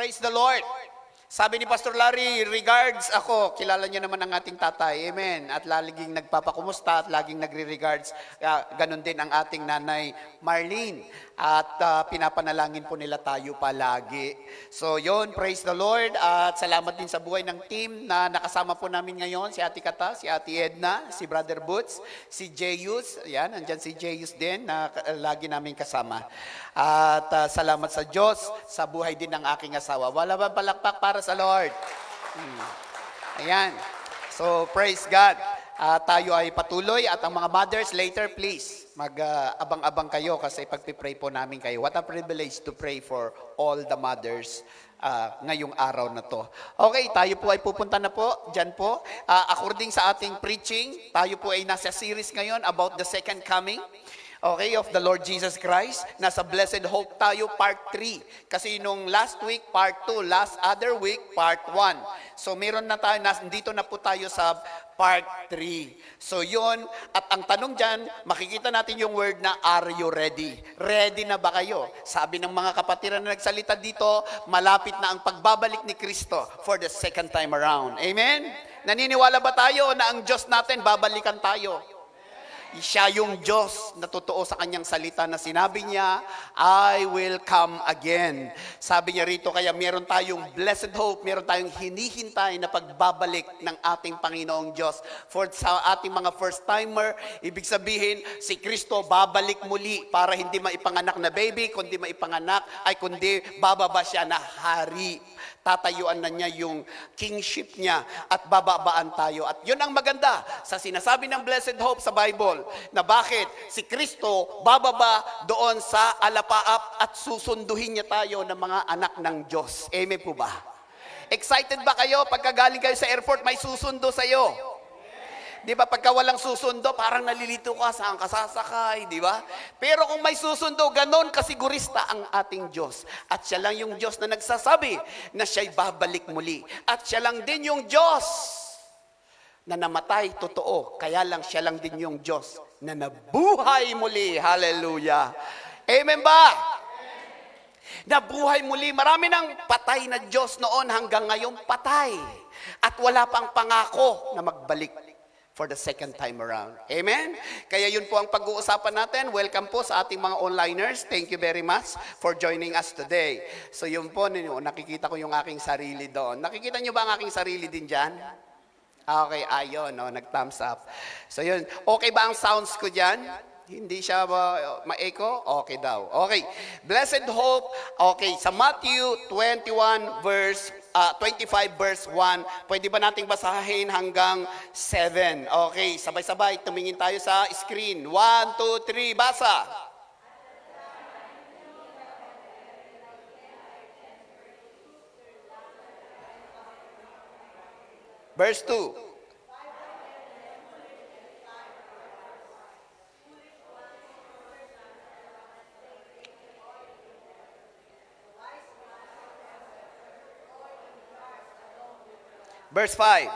Praise the Lord. Sabi ni Pastor Larry, regards ako. Kilala niyo naman ang ating tatay. Amen. At laging nagpapakumusta at laging nagre-regards. Ganon din ang ating nanay Marlene. At pinapanalangin po nila tayo palagi. So yon, praise the Lord. At salamat din sa buhay ng team na nakasama po namin ngayon. Si Ate Kata, si Ate Edna, si Brother Boots, si Jeyus. Yan, andyan si Jeyus din na lagi namin kasama. At salamat sa Diyos sa buhay din ng aking asawa. Wala bang palakpak para sa Lord? Ayan. So, praise God. Tayo ay patuloy at ang mga mothers, later please, mag-abang-abang kayo kasi pagpipray po namin kayo. What a privilege to pray for all the mothers ngayong araw na to. Okay, tayo po ay pupunta na po, dyan po. According sa ating preaching, tayo po ay nasa series ngayon about the second coming. Okay, of the Lord Jesus Christ. Nasa Blessed Hope tayo, part 3. Kasi nung last week, part 2. Last other week, part 1. So meron na tayo, dito na po tayo sa part 3. So yun, at ang tanong dyan, makikita natin yung word na, are you ready? Ready na ba kayo? Sabi ng mga kapatiran na nagsalita dito, malapit na ang pagbabalik ni Kristo for the second time around. Amen? Naniniwala ba tayo na ang Diyos natin, babalikan tayo? Siya yung Diyos na totoo sa kanyang salita na sinabi niya, I will come again. Sabi niya rito, kaya meron tayong blessed hope, meron tayong hinihintay na pagbabalik ng ating Panginoong Diyos. For sa ating mga first-timer, ibig sabihin, si Kristo babalik muli para hindi maipanganak na baby, kundi maipanganak, kundi bababa siya na hari. Tatayuan na niya yung kingship niya at bababaan tayo. At yun ang maganda sa sinasabi ng blessed hope sa Bible, na bakit si Kristo bababa doon sa alapaap at susunduhin niya tayo ng mga anak ng Diyos. Amen po ba? Excited ba kayo pagka galing kayo sa airport may susundo sa iyo? Di ba, pagka walang susundo, parang nalilito ka, saan ka sasakay, di ba? Pero kung may susundo, ganon kasigurista ang ating Diyos. At siya lang yung Diyos na nagsasabi na siya'y babalik muli. At siya lang din yung Diyos na namatay, totoo. Kaya lang siya lang din yung Diyos na nabuhay muli. Hallelujah. Amen ba? Nabuhay muli. Marami ng patay na Diyos noon hanggang ngayon patay. At wala pang pangako na magbalik for the second time around. Amen? Kaya yun po ang pag-uusapan natin. Welcome po sa ating mga onliners. Thank you very much for joining us today. So yun po, nakikita ko yung aking sarili doon. Nakikita nyo ba ang aking sarili din dyan? Okay, ayun, nag-thumbs up. So yun, okay ba ang sounds ko dyan? Hindi siya ma-echo? Okay daw. Okay. Blessed hope. Okay, sa Matthew 25 verse 1, pwede ba nating basahin hanggang 7? Okay, sabay-sabay, tumingin tayo sa screen. 1, 2, 3, basa! Verse 2. Verse 5.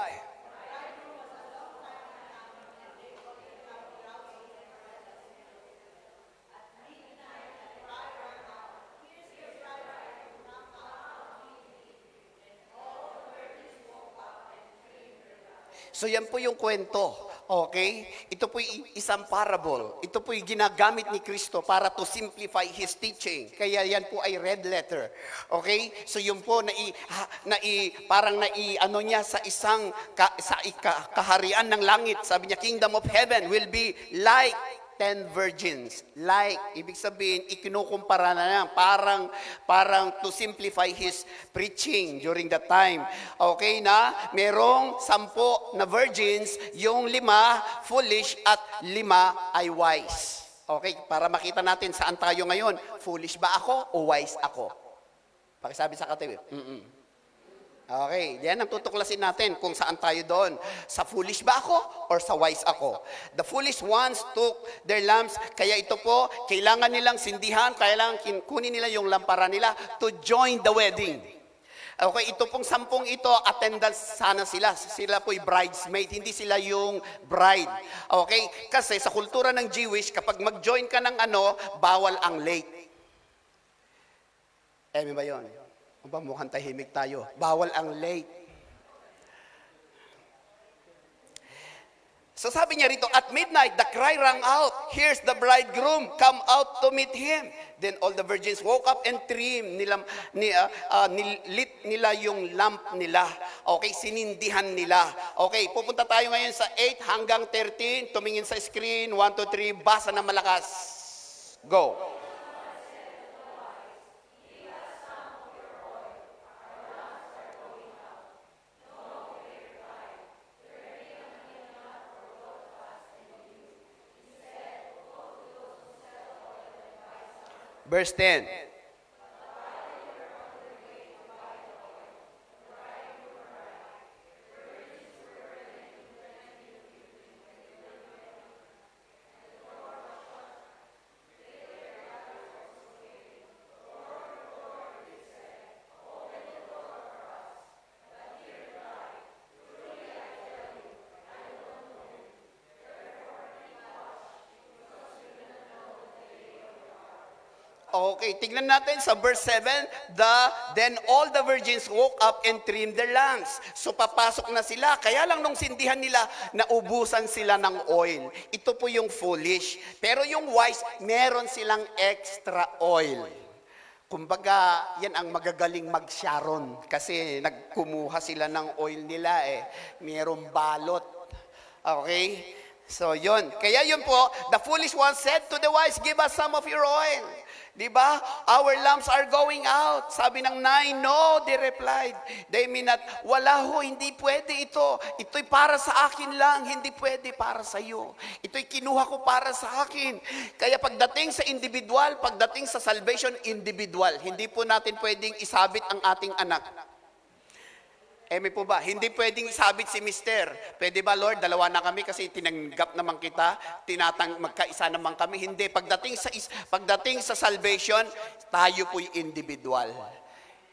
So yan po yung kwento. Okay? Ito po isang parable. Ito po yung ginagamit ni Kristo para to simplify His teaching. Kaya yan po ay red letter. Okay? So yun po, parang ano niya sa isang kaharian ng langit. Sabi niya, Kingdom of Heaven will be like 10 virgins. Like, ibig sabihin, ikinukumpara na lang. Parang to simplify his preaching during that time. Okay na, merong 10 na virgins, yung 5 foolish at 5 ay wise. Okay, para makita natin saan tayo ngayon. Foolish ba ako o wise ako? Pakisabi sa katabi. Okay, yan ang tutuklasin natin kung saan tayo doon. Sa foolish ba ako or sa wise ako? The foolish ones took their lamps, kaya ito po, kailangan nilang sindihan, kailangan kunin nila yung lampara nila to join the wedding. Okay, ito pong 10 ito, attendance sana sila. Sila po'y bridesmaid, hindi sila yung bride. Okay, kasi sa kultura ng Jewish, kapag mag-join ka ng bawal ang late. Amen ba yun? Aba, mukhang tahimik tayo. Bawal ang late. So sabi niya rito, at midnight, the cry rang out, here's the bridegroom, come out to meet him. Then all the virgins woke up and nilit nila yung lamp nila. Okay, sinindihan nila. Okay, pupunta tayo ngayon sa 8 hanggang 13. Tumingin sa screen, 1, 2, 3, basa na malakas. Go. Verse 10. Okay, tignan natin sa verse 7, then all the virgins woke up and trimmed their lamps. So papasok na sila, kaya lang nung sindihan nila, naubusan sila ng oil. Ito po yung foolish. Pero yung wise, meron silang extra oil. Kumbaga, yan ang magagaling mag-Sharon kasi nagkumuha sila ng oil nila Merong balot. Okay? So yun. Kaya yun po, the foolish one said to the wise, give us some of your oil. Diba? Our lamps are going out. Sabi ng 9, no, they replied. They mean not, wala ho, hindi pwede ito. Ito'y para sa akin lang, hindi pwede para sa iyo. Ito'y kinuha ko para sa akin. Kaya pagdating sa individual, pagdating sa salvation, individual. Hindi po natin pwedeng isabit ang ating anak. May po ba? Hindi pwedeng isabit si mister. Pwede ba, Lord? Dalawa na kami kasi tinanggap naman kita. Magkaisa naman kami. Hindi. Pagdating sa salvation, tayo po'y individual.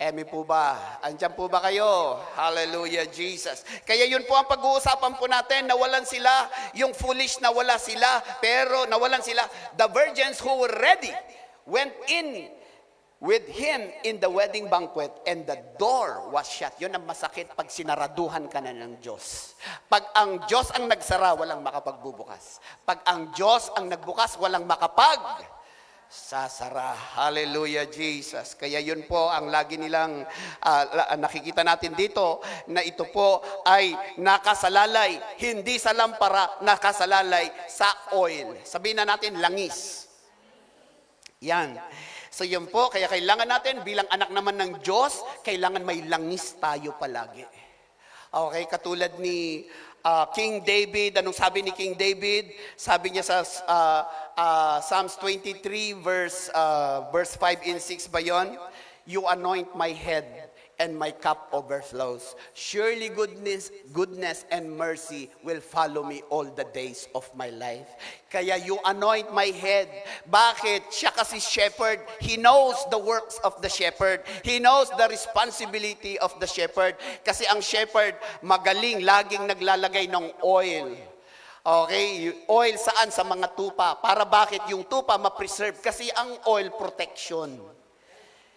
May po ba? Andiyan po ba kayo? Hallelujah, Jesus. Kaya yun po ang pag-uusapan po natin. Nawalan sila. Yung foolish, nawala sila. Pero nawalan sila. The virgins who were ready went in with him in the wedding banquet and the door was shut. Yun ang masakit pag sinaraduhan ka na ng Diyos. Pag ang Diyos ang nagsara, walang makapagbubukas. Pag ang Diyos ang nagbukas, walang sasara. Hallelujah, Jesus. Kaya yun po ang lagi nilang nakikita natin dito na ito po ay nakasalalay, hindi sa lampara, nakasalalay sa oil. Sabihin na natin, langis. Yan. So yun po, kaya kailangan natin bilang anak naman ng Diyos, kailangan may langis tayo palagi. Okay, katulad ni King David, anong sabi ni King David? Sabi niya sa Psalms 23 verse 5 and 6 ba yun? You anoint my head and my cup overflows. Surely goodness and mercy will follow me all the days of my life. Kaya you anoint my head. Bakit? Siya kasi shepherd. He knows the works of the shepherd. He knows the responsibility of the shepherd. Kasi ang shepherd, magaling, laging naglalagay ng oil. Okay, oil saan? Sa mga tupa. Para bakit? Yung tupa ma-preserve. Kasi ang oil, protection.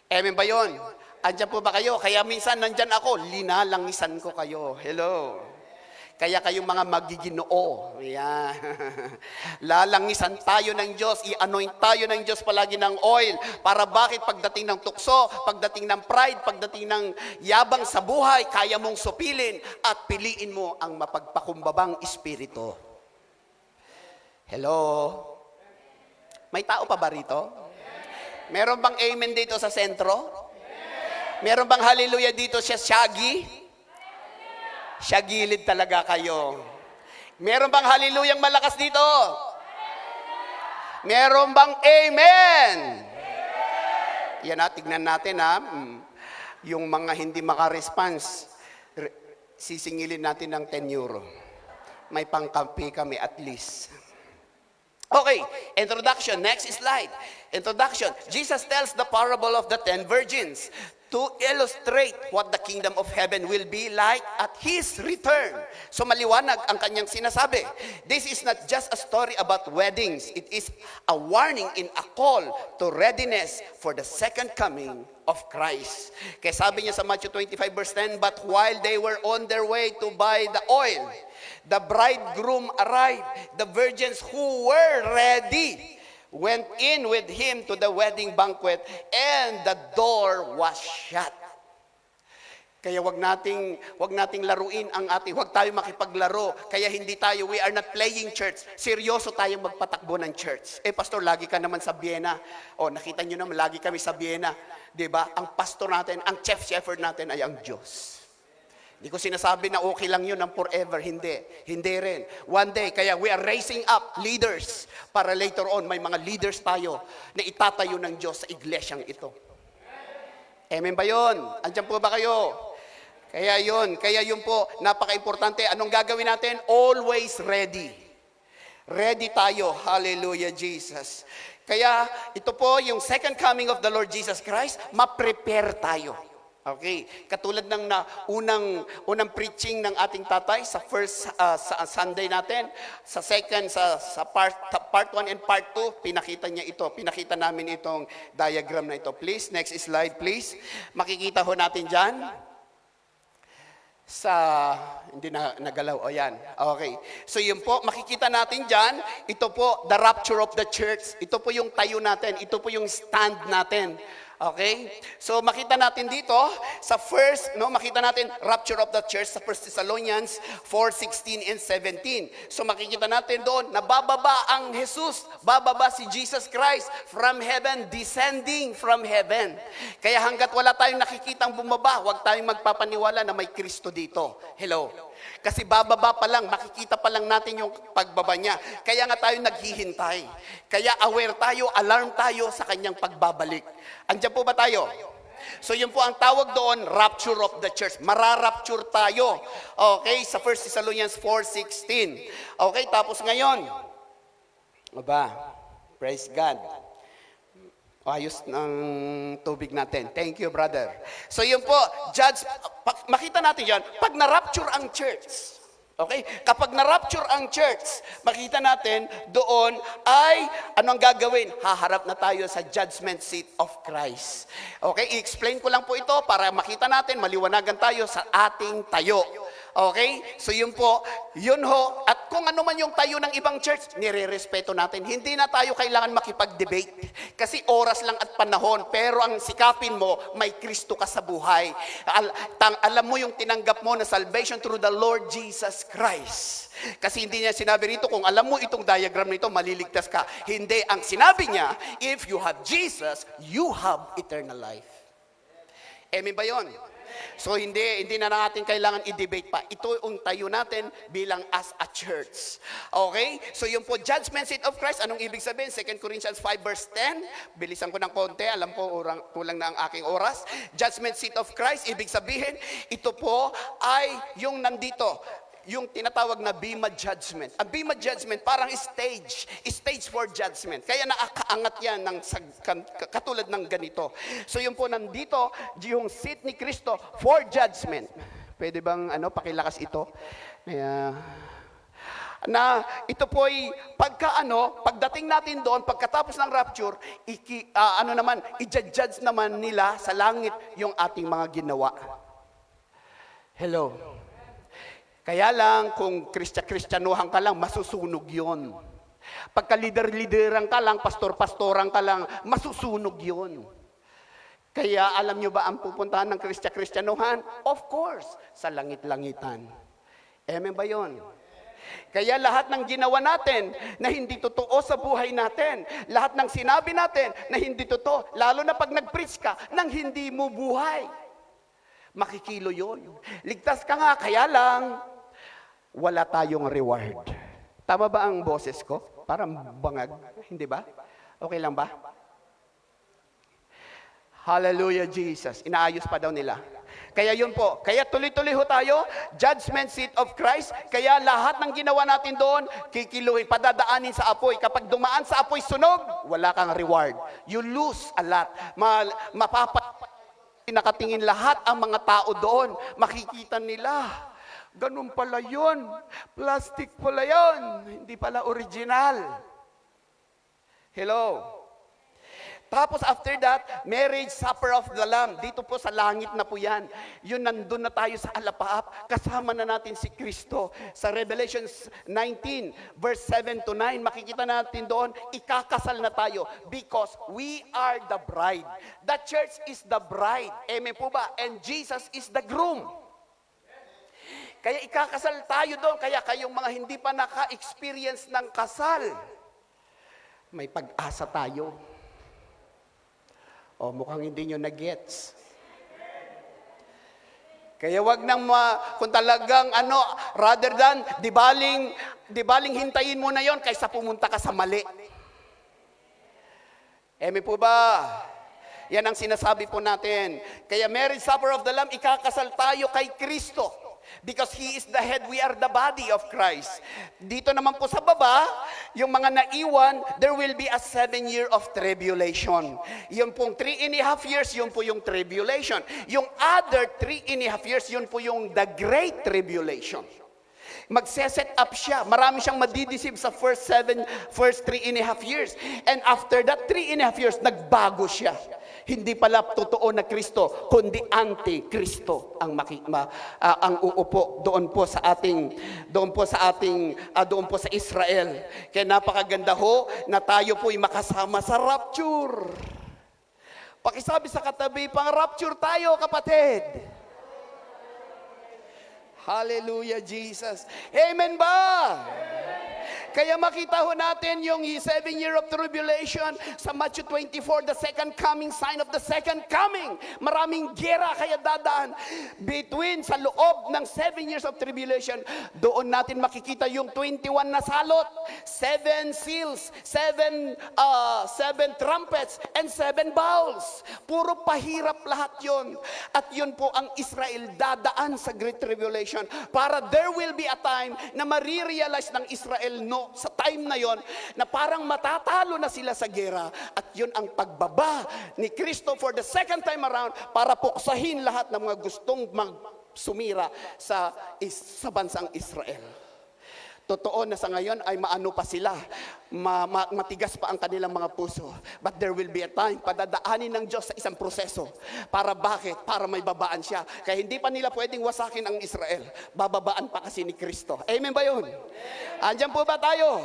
Amen ba yun? Andiyan po ba kayo? Kaya minsan nandyan ako, linalangisan ko kayo. Hello. Kaya kayong mga magiginoo. Yan. Lalangisan tayo ng Diyos, i-anoint tayo ng Diyos palagi ng oil. Para bakit pagdating ng tukso, pagdating ng pride, pagdating ng yabang sa buhay, kaya mong supilin at piliin mo ang mapagpakumbabang espiritu. Hello. May tao pa ba rito? Meron bang amen dito sa sentro? Meron bang hallelujah dito sa Shaggy? Shagilid talaga kayo. Meron bang hallelujah malakas dito? Meron bang amen? Yan tignan natin yung mga hindi makaresponse, sisingilin natin ng 10 euro. May pangkampi kami at least. Okay, introduction. Next slide. Introduction. Jesus tells the parable of the 10 virgins to illustrate what the kingdom of heaven will be like at His return. So maliwanag ang kanyang sinasabi. This is not just a story about weddings. It is a warning in a call to readiness for the second coming of Christ. Kaya sabi niya sa Matthew 25 verse 10, but while they were on their way to buy the oil, the bridegroom arrived. The virgins who were ready went in with him to the wedding banquet, and the door was shut. Kaya wag nating laruin ang wag tayo makipaglaro. Kaya we are not playing church. Seryoso tayong magpatakbo ng church. Pastor, lagi ka naman sa Vienna. Nakita nyo naman, lagi kami sa Vienna. Diba? Ang pastor natin, ang chief shepherd natin ay ang Diyos. Hindi ko sinasabi na okay lang yun ang forever. Hindi rin. One day, kaya we are raising up leaders para later on, may mga leaders tayo na itatayo ng Diyos sa iglesyang ito. Amen ba yun? Andiyan po ba kayo? Kaya yun po, napaka-importante. Anong gagawin natin? Always ready. Ready tayo. Hallelujah, Jesus. Kaya ito po, yung second coming of the Lord Jesus Christ, ma-prepare tayo. Okay? Katulad ng unang preaching ng ating tatay sa first Sunday natin, sa second, sa part 1 and part 2, pinakita niya ito. Pinakita namin itong diagram na ito. Please, next slide please. Makikita ho natin dyan. Hindi na nagalaw. Yan. Okay. So yun po, makikita natin dyan, ito po, the rapture of the church. Ito po yung tayo natin. Ito po yung stand natin. Okay? So makita natin dito, sa first, makita natin, rapture of the church sa 1 Thessalonians 4:16 and 17. So makikita natin doon, nabababa ang Jesus, bababa si Jesus Christ from heaven, descending from heaven. Kaya hanggat wala tayong nakikitang bumaba, huwag tayong magpapaniwala na may Kristo dito. Hello? Kasi bababa pa lang, makikita pa lang natin yung pagbaba niya. Kaya nga tayo naghihintay. Kaya aware tayo, alarm tayo sa kanyang pagbabalik. Andiyan po ba tayo? So yun po ang tawag doon, rapture of the church. Mararapture tayo. Okay, sa 1 Thessalonians 4:16. Okay, tapos ngayon. Praise God. Ayos ng tubig natin. Thank you, brother. So yun po, makita natin yan, pag na-rapture ang church, okay? Kapag na-rapture ang church, makita natin doon ay, ano ang gagawin? Haharap na tayo sa judgment seat of Christ. Okay? I-explain ko lang po ito para makita natin, maliwanagan tayo sa ating tayo. Okay? So yun po, yun ho. At kung ano man yung tayo ng ibang church, nire-respeto natin. Hindi na tayo kailangan makipag-debate. Kasi oras lang at panahon. Pero ang sikapin mo, may Kristo ka sa buhay. Alam mo yung tinanggap mo na salvation through the Lord Jesus Christ. Kasi hindi niya sinabi rito, kung alam mo itong diagram nito, maliligtas ka. Hindi. Ang sinabi niya, if you have Jesus, you have eternal life. Amen ba yun? So hindi na natin kailangan i-debate pa. Ito ang tayo natin bilang as a church. Okay? So yung po, judgment seat of Christ, anong ibig sabihin? 2 Corinthians 5 verse 10. Bilisan ko ng konti, alam ko kulang na ang aking oras. Judgment seat of Christ, ibig sabihin, ito po ay yung nandito, yung tinatawag na Bema Judgment. Ang Bema Judgment, parang stage for judgment. Kaya nakakaangat yan ng katulad ng ganito. So yun po nandito, yung seat ni Kristo for judgment. Pwede bang pakilakas ito? Na ito po ay pagdating natin doon, pagkatapos ng rapture, i-judge naman nila sa langit yung ating mga ginawa. Hello? Kaya lang, kung Kristyanuhan ka lang, masusunog yun. Pagka lideran ka lang, pastor-pastoran ka lang, masusunog yun. Kaya alam nyo ba ang pupuntahan ng Kristyanuhan? Of course, sa langit-langitan. Amen ba yun? Kaya lahat ng ginawa natin na hindi totoo sa buhay natin, lahat ng sinabi natin na hindi totoo, lalo na pag nag-preach ka, nang hindi mo buhay, makikilo yun. Ligtas ka nga, kaya lang, wala tayong reward. Tama ba ang boses ko? Parang bangag. Hindi ba? Okay lang ba? Hallelujah, Jesus. Inaayos pa daw nila. Kaya yun po. Kaya tuloy-tuloy ho tayo. Judgment seat of Christ. Kaya lahat ng ginawa natin doon, kikiluhin, padadaanin sa apoy. Kapag dumaan sa apoy sunog, wala kang reward. You lose a lot. Nakatingin lahat ang mga tao doon. Makikita nila. Ganun pala yun. Plastic pala yun. Hindi pala original. Hello? Tapos after that, marriage supper of the Lamb. Dito po sa langit na po yan. Yun, nandun na tayo sa alapaap. Kasama na natin si Kristo. Sa Revelation 19, verse 7 to 9, makikita natin doon, ikakasal na tayo because we are the bride. The church is the bride. Amen po ba? And Jesus is the groom. Kaya ikakasal tayo doon. Kaya kayong mga hindi pa naka-experience ng kasal, may pag-asa tayo. O, mukhang hindi nyo na-gets. Kaya wag nang kung talagang rather than, di baling hintayin mo na yon kaysa pumunta ka sa mali. Eme po ba? Yan ang sinasabi po natin. Kaya marriage supper of the Lamb, ikakasal tayo kay Kristo. Because He is the head, we are the body of Christ. Dito naman po sa baba, yung mga naiwan, there will be a 7 year of tribulation. Yung pong 3.5 years, yun po yung tribulation. Yung other 3.5 years, yun po yung the great tribulation. Magse-set up siya. Marami siyang madideceive sa first 3.5 years. And after that 3.5 years, nagbago siya. Hindi pala totoo na Kristo, kundi anti-Kristo ang uupo doon po sa Israel. Kaya napakaganda ho na tayo po'y makasama sa rapture. Pakisabi sa katabi, pang-rapture tayo, kapatid. Hallelujah, Jesus. Amen ba? Kaya makita ho natin yung 7 year of tribulation sa Matthew 24, the second coming, sign of the second coming. Maraming gera kaya dadaan between sa loob ng 7 years of tribulation. Doon natin makikita yung 21 na salot, 7 seals, 7 trumpets, and 7 bowls. Puro pahirap lahat yon. At yun po ang Israel dadaan sa Great Tribulation para there will be a time na marirealize ng Israel sa time na yon na parang matatalo na sila sa gera, at yun ang pagbaba ni Kristo for the second time around para puksahin lahat ng mga gustong sumira sa bansang Israel. Totoo na sa ngayon ay maano pa sila, matigas pa ang kanilang mga puso. But there will be a time, padadaanin ng Diyos sa isang proseso. Para bakit? Para may babaan siya. Kaya hindi pa nila pwedeng wasakin ang Israel. Bababaan pa kasi ni Kristo. Amen ba yun? Andiyan po ba tayo?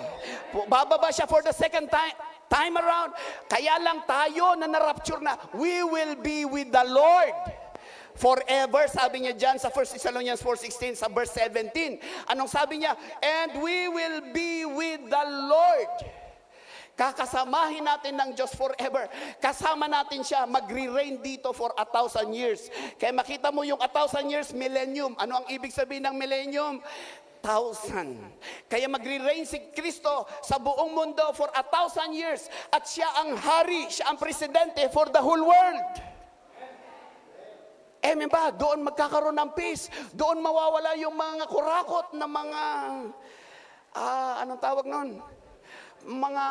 Bababa siya for the second time around. Kaya lang tayo na narapture na, we will be with the Lord forever, sabi niya dyan sa 1 Thessalonians 4:16 sa verse 17. Anong sabi niya? And we will be with the Lord. Kakasamahin natin ng Diyos forever. Kasama natin siya, magre-reign dito for 1,000 years. Kaya makita mo yung 1,000 years, millennium. Ano ang ibig sabihin ng millennium? 1,000. Kaya magre-reign si Kristo sa buong mundo for 1,000 years. At siya ang hari, siya ang presidente for the whole world. Amen ba? Doon magkakaroon ng peace. Doon mawawala yung mga kurakot na mga, anong tawag nun? Mga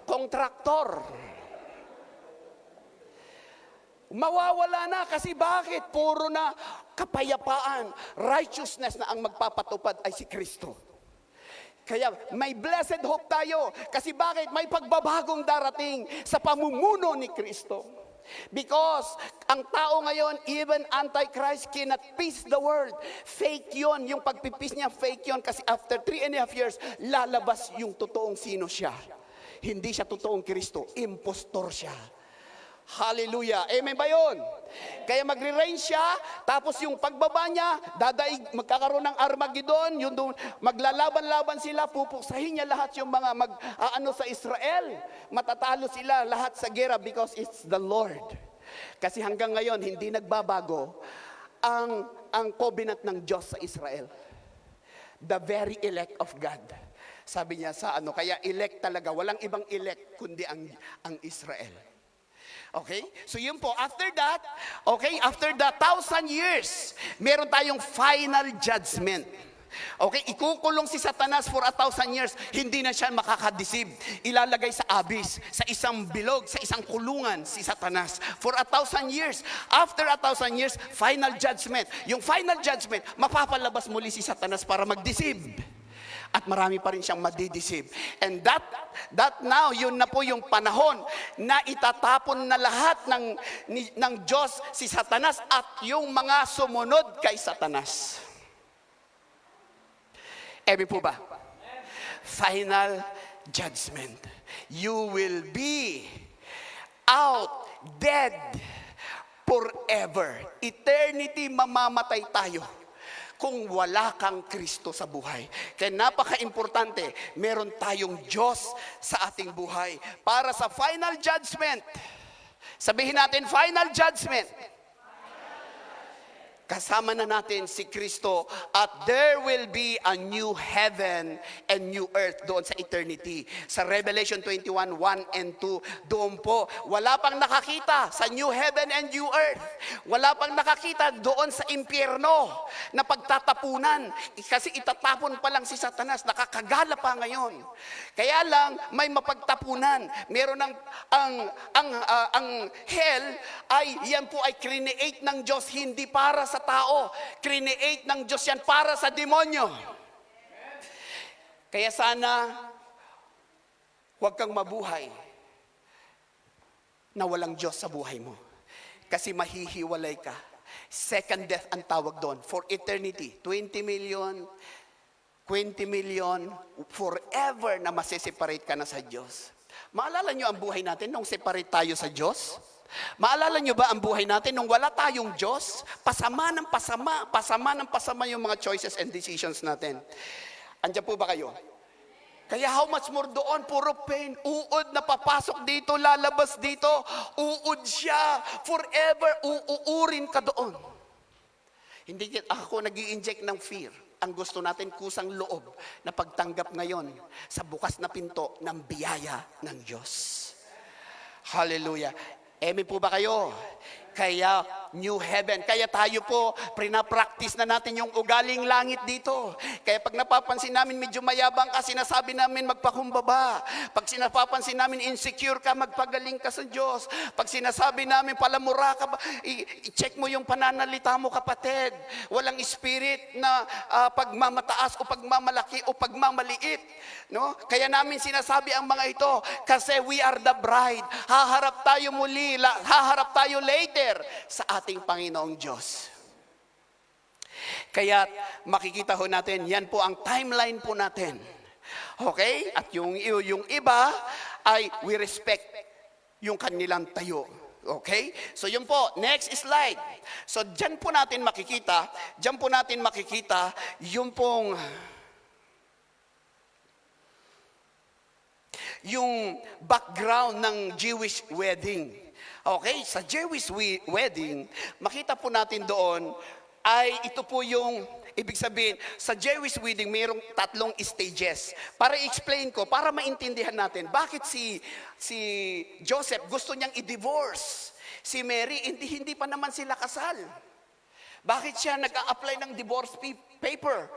kontraktor. Mawawala na kasi bakit? Puro na kapayapaan, righteousness na ang magpapatupad ay si Kristo. Kaya may blessed hope tayo. Kasi bakit? May pagbabagong darating sa pamumuno ni Kristo. Because ang tao ngayon, even Antichrist cannot peace the world. Fake yon. Yung pagpipis niya, fake yon. Kasi after 3.5 years, lalabas yung totoong sino siya. Hindi siya totoong Kristo. Impostor siya. Hallelujah. Amen ba yun? Kaya magre-reign siya, tapos yung pagbaba niya, magkakaroon ng Armageddon, yung doon, maglalaban-laban sila, pupuksahin niya lahat yung mga sa Israel. Matatalo sila lahat sa gera because it's the Lord. Kasi hanggang ngayon, hindi nagbabago ang covenant ng Diyos sa Israel. The very elect of God. Sabi niya kaya elect talaga, walang ibang elect kundi ang Israel. Okay? So yun po, after that, after the 1,000 years, meron tayong final judgment. Okay, ikukulong si Satanas for 1,000 years, hindi na siya makakadeceive. Ilalagay sa abyss, sa isang bilog, sa isang kulungan si Satanas for 1,000 years. After 1,000 years, final judgment. Yung final judgment, mapapalabas muli si Satanas para mag-deceive. At marami pa rin siyang madideceive. And that now, yun na po yung panahon na itatapon na lahat ng Diyos si Satanas at yung mga sumunod kay Satanas. Amen po ba? Final judgment. You will be out, dead, forever. Eternity, mamamatay tayo kung wala kang Kristo sa buhay. Kaya napaka-importante, meron tayong Diyos sa ating buhay. Para sa final judgment, sabihin natin, final judgment. Kasama na natin si Kristo at there will be a new heaven and new earth doon sa eternity. Sa Revelation 21, 1 and 2, doon po, wala pang nakakita sa new heaven and new earth. Wala pang nakakita doon sa impyerno na pagtatapunan. Kasi itatapon pa lang si Satanas, nakakagala pa ngayon. Kaya lang, may mapagtapunan. Meron ang hell yan po ay create ng Diyos, hindi para sa tao. Create ng Diyos yan para sa demonyo. Kaya sana, huwag kang mabuhay na walang Diyos sa buhay mo. Kasi mahihiwalay ka. Second death ang tawag doon. For eternity. 20 million, forever na masiseparate ka na sa Diyos. Maalala nyo ang buhay natin nung separate tayo sa Diyos? Maalala nyo ba ang buhay natin nung wala tayong Diyos? Pasama ng pasama yung mga choices and decisions natin. Andiyan po ba kayo? Kaya how much more doon, puro pain, uod na papasok dito, lalabas dito, uod siya, forever, uuurin ka doon. Hindi ako nag-i-inject ng fear. Ang gusto natin, kusang loob na pagtanggap ngayon sa bukas na pinto ng biyaya ng Diyos. Hallelujah. Amen po ba kayo? Kaya new heaven. Kaya tayo po, practice na natin yung ugaling langit dito. Kaya pag napapansin namin medyo mayabang ka, sinasabi namin magpakumbaba. Pag sinapapansin namin insecure ka, magpagaling ka sa Diyos. Pag sinasabi namin palamura ka, i-check mo yung pananalita mo, kapatid. Walang spirit na pagmamataas o pagmamalaki o pagmamaliit. No? Kaya namin sinasabi ang mga ito kasi we are the bride. Haharap tayo muli, haharap tayo later sa ating Panginoong Diyos. Kaya makikita ho natin, yan po ang timeline po natin. Okay? At yung iba ay we respect yung kanilang tayo. Okay? So yun po, next slide. So dyan po natin makikita yung pong yung background ng Jewish wedding. Okay, sa Jewish wedding, makita po natin doon ay ito po yung ibig sabihin, sa Jewish wedding mayroong 3 stages. Para i-explain ko, para maintindihan natin, bakit si Joseph gusto niyang i-divorce. Si Mary, hindi pa naman sila kasal. Bakit siya nag-a-apply ng divorce paper?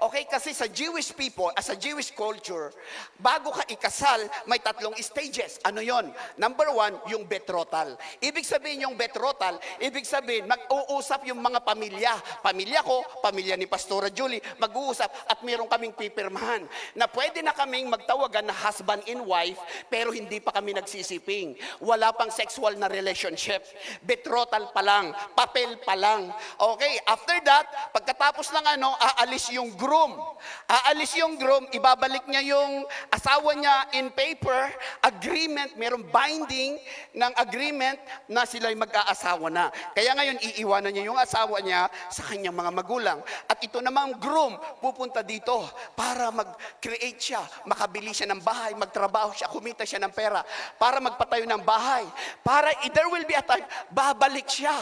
Okay, kasi sa Jewish people, sa Jewish culture, bago ka ikasal, may 3 stages. Ano yon? Number 1, yung betrothal. Ibig sabihin yung betrothal, ibig sabihin, mag-uusap yung mga pamilya. Pamilya ko, pamilya ni Pastora Julie, mag-uusap at meron kaming pipirmahan na pwede na kaming magtawagan na husband and wife, pero hindi pa kami nagsisiping. Wala pang sexual na relationship. Betrothal pa lang, papel pa lang. Okay, after that, pagkatapos ng aalis yung groom. Ibabalik niya yung asawa niya in paper, agreement, mayroong binding ng agreement na sila'y mag-aasawa na. Kaya ngayon, iiwanan niya yung asawa niya sa kanyang mga magulang. At ito namang groom, pupunta dito para mag-create siya, makabili siya ng bahay, magtrabaho siya, kumita siya ng pera, para magpatayo ng bahay. Para there will be a time, babalik siya,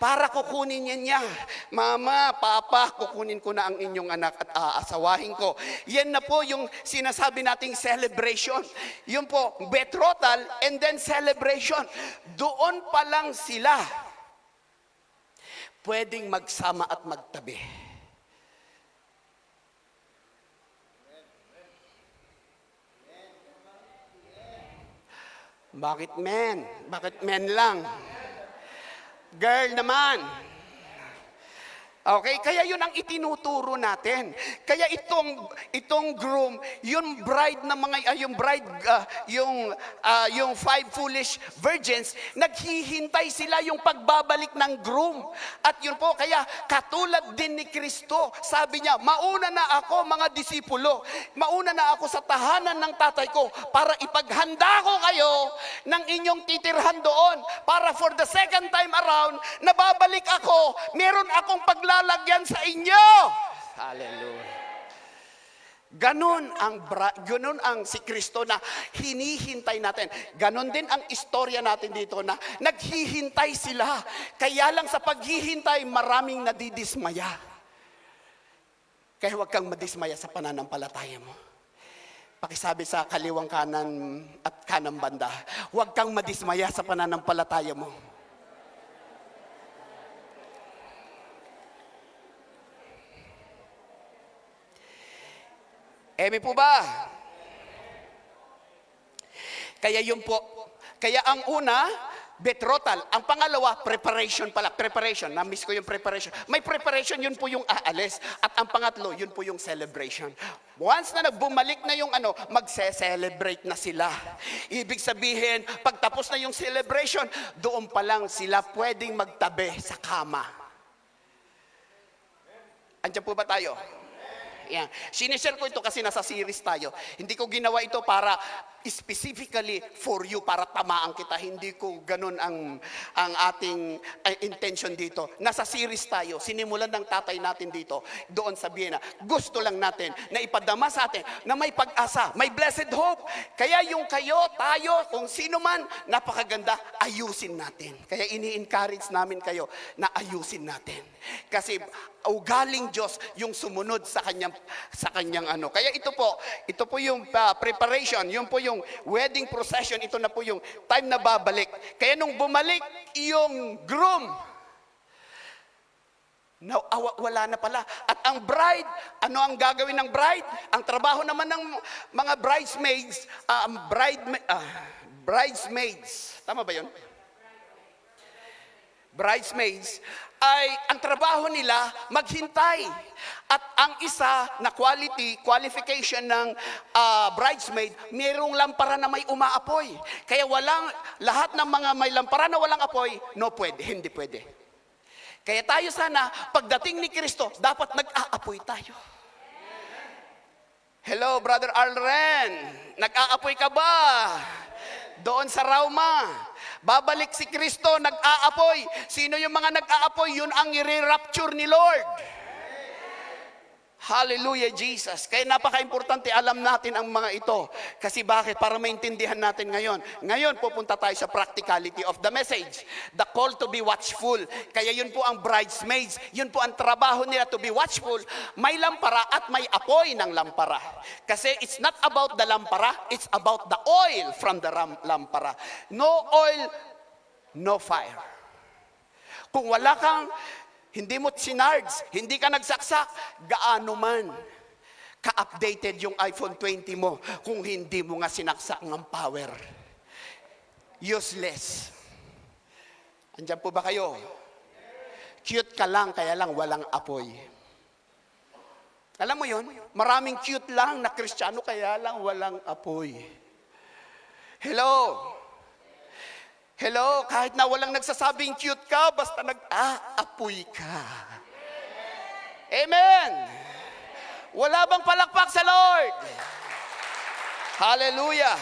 para kukunin niya. Mama, papa, kukunin ko na ang inyong anak at aasawahin ko. Yan na po yung sinasabi nating celebration. Yun po, betrothal and then celebration. Doon pa lang sila pwedeng magsama at magtabi. Bakit men? Bakit men lang? Girl naman. Okay, kaya yun ang itinuturo natin. Kaya itong groom, yung bride na yung bride yung five foolish virgins, naghihintay sila yung pagbabalik ng groom. At yun po, kaya katulad din ni Kristo, sabi niya, mauna na ako mga disipulo, mauna na ako sa tahanan ng tatay ko para ipaghanda ko kayo ng inyong titirhan doon, para for the second time around, nababalik ako, meron akong paglalagyan sa inyo. Hallelujah. Ganon ang si Kristo na hinihintay natin. Ganon din ang istorya natin dito na naghihintay sila. Kaya lang sa paghihintay, maraming nadidismaya. Kaya huwag kang madismaya sa pananampalataya mo. Pakisabi sa kaliwang kanan at kanang banda, huwag kang madismaya sa pananampalataya mo. Emi po ba? Kaya yun po. Kaya ang una, betrothal. Ang pangalawa, preparation pala. Preparation. Na-miss ko yung preparation. May preparation, yun po yung aalis. At ang pangatlo, yun po yung celebration. Once na nagbumalik na yung magse-celebrate na sila. Ibig sabihin, pagtapos na yung celebration, doon pa lang sila pwedeng magtabi sa kama. Andiyan po ba tayo? Yan. Sinishare ko ito kasi nasa series tayo. Hindi ko ginawa ito para specifically for you, para tamaan kita. Hindi ko ganun ang ating intention dito. Nasa series tayo. Sinimulan ng tatay natin dito. Doon sa Vienna. Gusto lang natin na ipadama sa atin na may pag-asa, may blessed hope. Kaya yung kayo, tayo, kung sino man, napakaganda, ayusin natin. Kaya ini-encourage namin kayo na ayusin natin. Kasi ugaling Diyos yung sumunod sa kanyang Kaya ito po yung preparation, yun po yung wedding procession, ito na po yung time na babalik. Kaya nung bumalik yung groom, wala na pala. At ang bride, ano ang gagawin ng bride? Ang trabaho naman ng mga bridesmaids, tama ba yun? Bridesmaids, ay ang trabaho nila maghintay. At ang isa na qualification ng bridesmaid, mayroong lampara na may umaapoy. Kaya lahat ng mga may lampara na walang apoy, hindi pwede. Kaya tayo sana, pagdating ni Kristo, dapat nag-aapoy tayo. Hello, Brother Alren, nag-aapoy ka ba? Doon sa Rauma, babalik si Kristo, nag-aapoy. Sino yung mga nag-aapoy? Yun ang i-rapture ni Lord. Hallelujah, Jesus. Kaya napaka-importante, alam natin ang mga ito. Kasi bakit? Para maintindihan natin ngayon. Ngayon, pupunta tayo sa practicality of the message. The call to be watchful. Kaya yun po ang bridesmaids. Yun po ang trabaho nila, to be watchful. May lampara at may apoy ng lampara. Kasi it's not about the lampara, it's about the oil from the lampara. No oil, no fire. Kung wala kang hindi mo sinards, hindi ka nagsaksak, gaano man ka-updated yung iPhone 20 mo kung hindi mo nga sinaksak ng power. Useless. Andiyan po ba kayo? Cute ka lang, kaya lang walang apoy. Alam mo yun? Maraming cute lang na Kristiyano, kaya lang walang apoy. Hello? Hello, kahit na walang nagsasabing cute ka, basta nag-aapoy ka. Amen! Wala bang palakpak sa Lord? Hallelujah!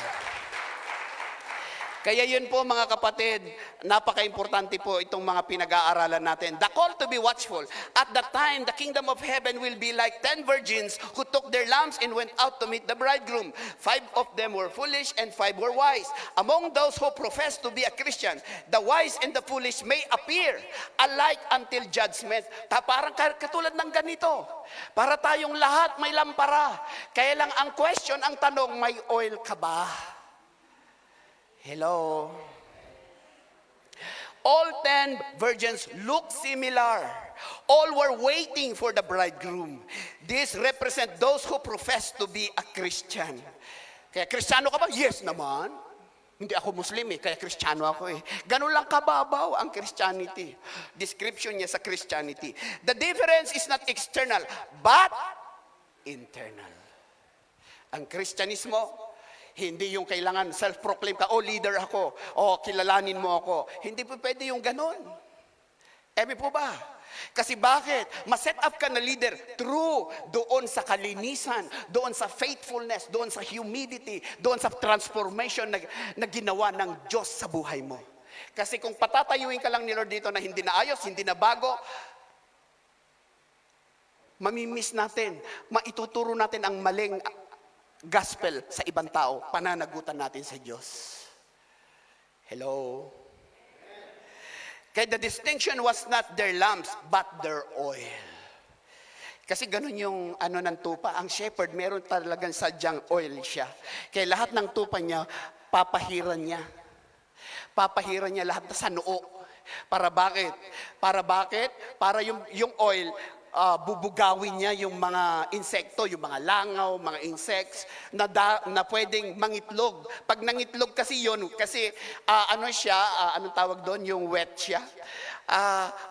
Kaya yun po mga kapatid, napaka-importante po itong mga pinag-aaralan natin. The call to be watchful. At that time, the kingdom of heaven will be like 10 virgins who took their lamps and went out to meet the bridegroom. 5 of them were foolish and 5 were wise. Among those who profess to be a Christian, the wise and the foolish may appear alike until judgment. Parang katulad ng ganito. Para tayong lahat may lampara. Kaya lang ang question, ang tanong, may oil ka ba? Hello? All 10 virgins look similar. All were waiting for the bridegroom. This represent those who profess to be a Christian. Kaya Kristiyano ka ba? Yes naman. Hindi ako Muslim kaya Kristiyano ako Ganun lang kababaw ang Christianity. Description niya sa Christianity. The difference is not external, but internal. Ang Kristyanismo, hindi yung kailangan self-proclaim ka, leader ako, kilalanin mo ako. Hindi po pwede yung ganun. Eme po ba? Kasi bakit? Ma-set up ka na leader through doon sa kalinisan, doon sa faithfulness, doon sa humility, doon sa transformation na ginawa ng Diyos sa buhay mo. Kasi kung patatayuin ka lang ni Lord dito na hindi na ayos, hindi na bago, mamimiss natin, maituturo natin ang maling gospel sa ibang tao, pananagutan natin sa Diyos. Hello? Kaya the distinction was not their lamps, but their oil. Kasi ganun yung ng tupa. Ang shepherd, meron talagang sadyang oil siya. Kaya lahat ng tupa niya, papahiran niya. Papahiran niya lahat sa noo. Para bakit? Para yung oil, bubugawin niya yung mga insekto, yung mga langaw, mga insects na pwedeng mangitlog. Pag nangitlog kasi yun, kasi anong tawag doon? Yung wet siya.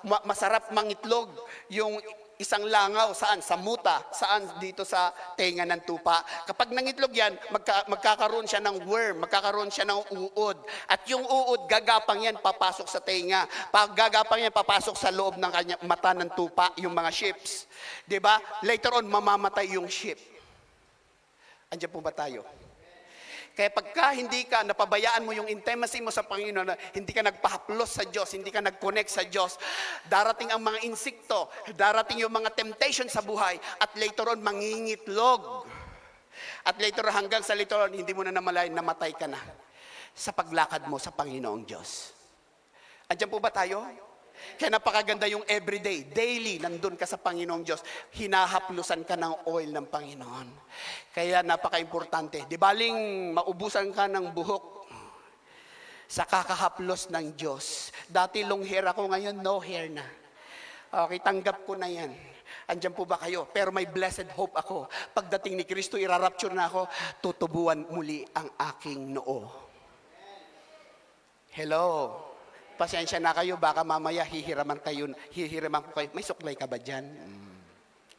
Masarap mangitlog yung isang langaw, saan? Sa muta, saan? Dito sa tenga ng tupa. Kapag nangitlog yan, magkakaroon siya ng worm, magkakaroon siya ng uod. At yung uod, gagapang yan, papasok sa tenga. Pag gagapang yan, papasok sa loob ng kanya, mata ng tupa, yung mga ships. Diba? Later on, mamamatay yung ship. Andiyan po ba tayo? Kaya pagka hindi ka, napabayaan mo yung intimacy mo sa Panginoon, hindi ka nagpahaplos sa Diyos, hindi ka nag-connect sa Diyos, darating ang mga insekto, darating yung mga temptation sa buhay, at later on, mangingitlog. At later on, hanggang sa later on, hindi mo na namalayan, namatay ka na sa paglakad mo sa Panginoong Diyos. Andiyan po ba tayo? Kaya napakaganda yung everyday, daily, nandun ka sa Panginoong Diyos, hinahaplusan ka ng oil ng Panginoon. Kaya napaka-importante. Di baling maubusan ka ng buhok sa kakahaplos ng Diyos. Dati long hair ako, ngayon no hair na. Okay, tanggap ko na yan. Andiyan po ba kayo? Pero may blessed hope ako. Pagdating ni Kristo, irarapture na ako, tutubuan muli ang aking noo. Hello? Pasensya na kayo, baka mamaya hihiraman ko kayo. May suklay ka ba dyan?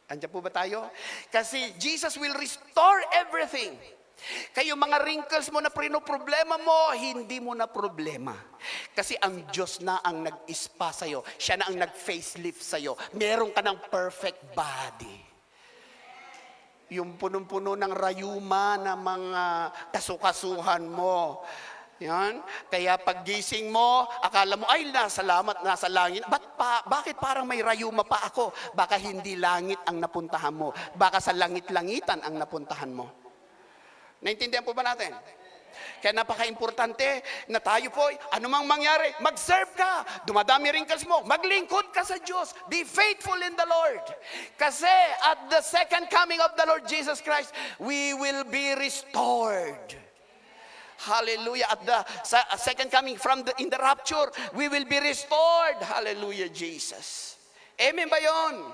Andiyan po ba tayo? Kasi Jesus will restore everything. Kayo mga wrinkles mo na problema mo, hindi mo na problema. Kasi ang Diyos na ang nag-ispa sa'yo. Siya na ang nag-facelift sa'yo. Meron ka ng perfect body. Yung punong-puno ng rayuma na mga kasukasuhan mo, yan. Kaya paggising mo, akala mo, ay, nasa langit. Bakit parang may rayuma pa ako? Baka hindi langit ang napuntahan mo. Baka sa langit-langitan ang napuntahan mo. Naintindihan po ba natin? Kaya napaka-importante na tayo po, anumang mangyari, mag-serve ka. Dumadami wrinkles mo, maglingkod ka sa Diyos. Be faithful in the Lord. Kasi at the second coming of the Lord Jesus Christ, we will be restored. Hallelujah. At the second coming in the rapture, we will be restored. Hallelujah, Jesus. Amen ba yun?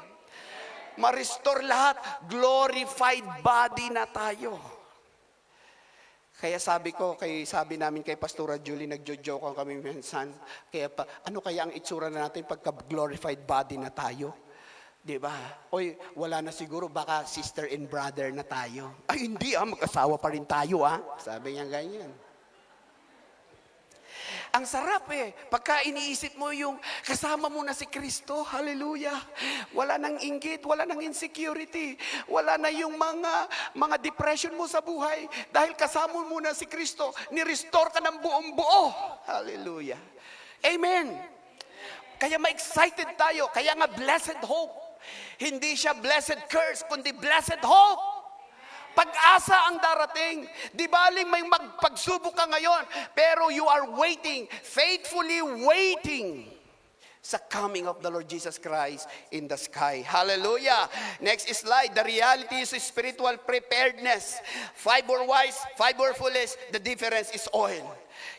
Ma-restore lahat. Glorified body na tayo. Kaya sabi namin kay Pastora Julie, nagjo-joke kami minsan. Ano kaya ang itsura na natin pagka glorified body na tayo? Diba? Oy, wala na siguro, baka sister and brother na tayo. Ay, hindi mag-asawa pa rin tayo Sabi niya ganyan. Ang sarap pagka iniisip mo yung kasama mo na si Kristo, hallelujah. Wala nang inggit, wala nang insecurity, wala na yung mga depression mo sa buhay. Dahil kasama mo na si Kristo, ni-restore ka ng buong buo. Hallelujah. Amen. Kaya ma-excited tayo, kaya nga blessed hope. Hindi siya blessed curse, kundi blessed hope. Pag-asa ang darating. Di baling may magpagsubok ka ngayon, pero you are waiting, faithfully waiting sa coming of the Lord Jesus Christ in the sky. Hallelujah! Next slide, the reality is spiritual preparedness. Fiber-wise, fiberfulness, the difference is oil.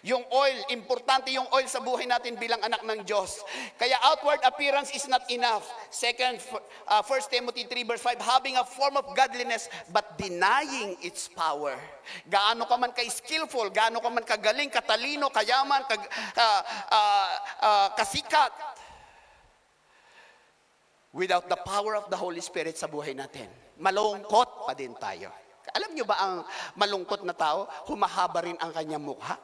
Yung oil, importante yung oil sa buhay natin bilang anak ng Diyos. Kaya outward appearance is not enough. Second, 1 Timothy 3 verse 5, having a form of godliness but denying its power. Gaano ka man ka-skillful, gaano ka man kagaling, katalino, kayaman, kasikat, without the power of the Holy Spirit sa buhay natin, malungkot pa din tayo. Alam nyo ba ang malungkot na tao, humahaba rin ang kanyang mukha?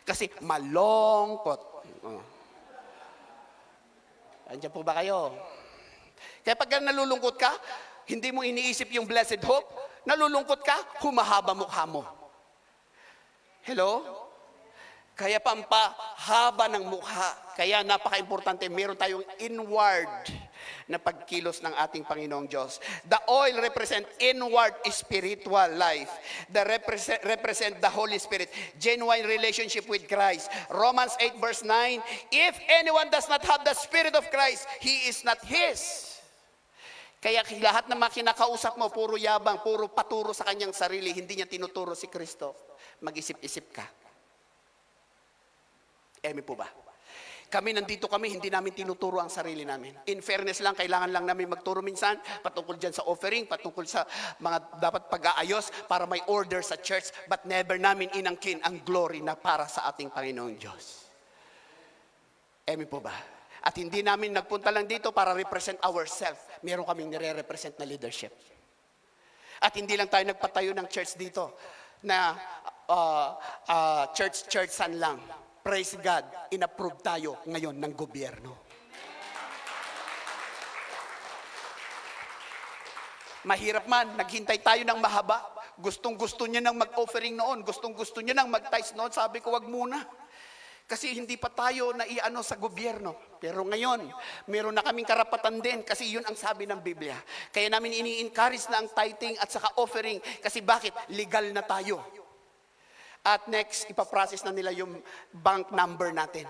Kasi malungkot. Andiyan po ba kayo? Kaya pag nalulungkot ka, hindi mo iniisip yung blessed hope, nalulungkot ka, humahaba mukha mo. Hello? Kaya pampahaba ng mukha. Kaya napaka-importante, meron tayong inward na pagkilos ng ating Panginoong Diyos. The oil represent inward spiritual life. The represent the Holy Spirit. Genuine relationship with Christ. Romans 8 verse 9, if anyone does not have the Spirit of Christ, he is not His. Kaya lahat ng mga kinakausap mo, puro yabang, puro paturo sa kanyang sarili, hindi niya tinuturo si Kristo. Mag-isip-isip ka. Emi po ba? Kami nandito kami, hindi namin tinuturo ang sarili namin. In fairness lang, kailangan lang namin magturo minsan, patungkol dyan sa offering, patungkol sa mga dapat pag-aayos para may order sa church, but never namin inangkin ang glory na para sa ating Panginoong Diyos. Emi po ba? At hindi namin nagpunta lang dito para represent ourselves. Meron kaming nire-represent na leadership. At hindi lang tayo nagpatayo ng church dito na church-san lang. Praise God, in-approve tayo ngayon ng gobyerno. Mahirap man, naghintay tayo ng mahaba. Gustong-gusto niya nang mag-offering noon. Gustong-gusto niya nang mag-tithes noon. Sabi ko, wag muna. Kasi hindi pa tayo naiano sa gobyerno. Pero ngayon, meron na kaming karapatan din kasi yun ang sabi ng Biblia. Kaya namin ini-encourage na ang tithing at saka offering. Kasi bakit? Legal na tayo. At next, ipaprocess na nila yung bank number natin.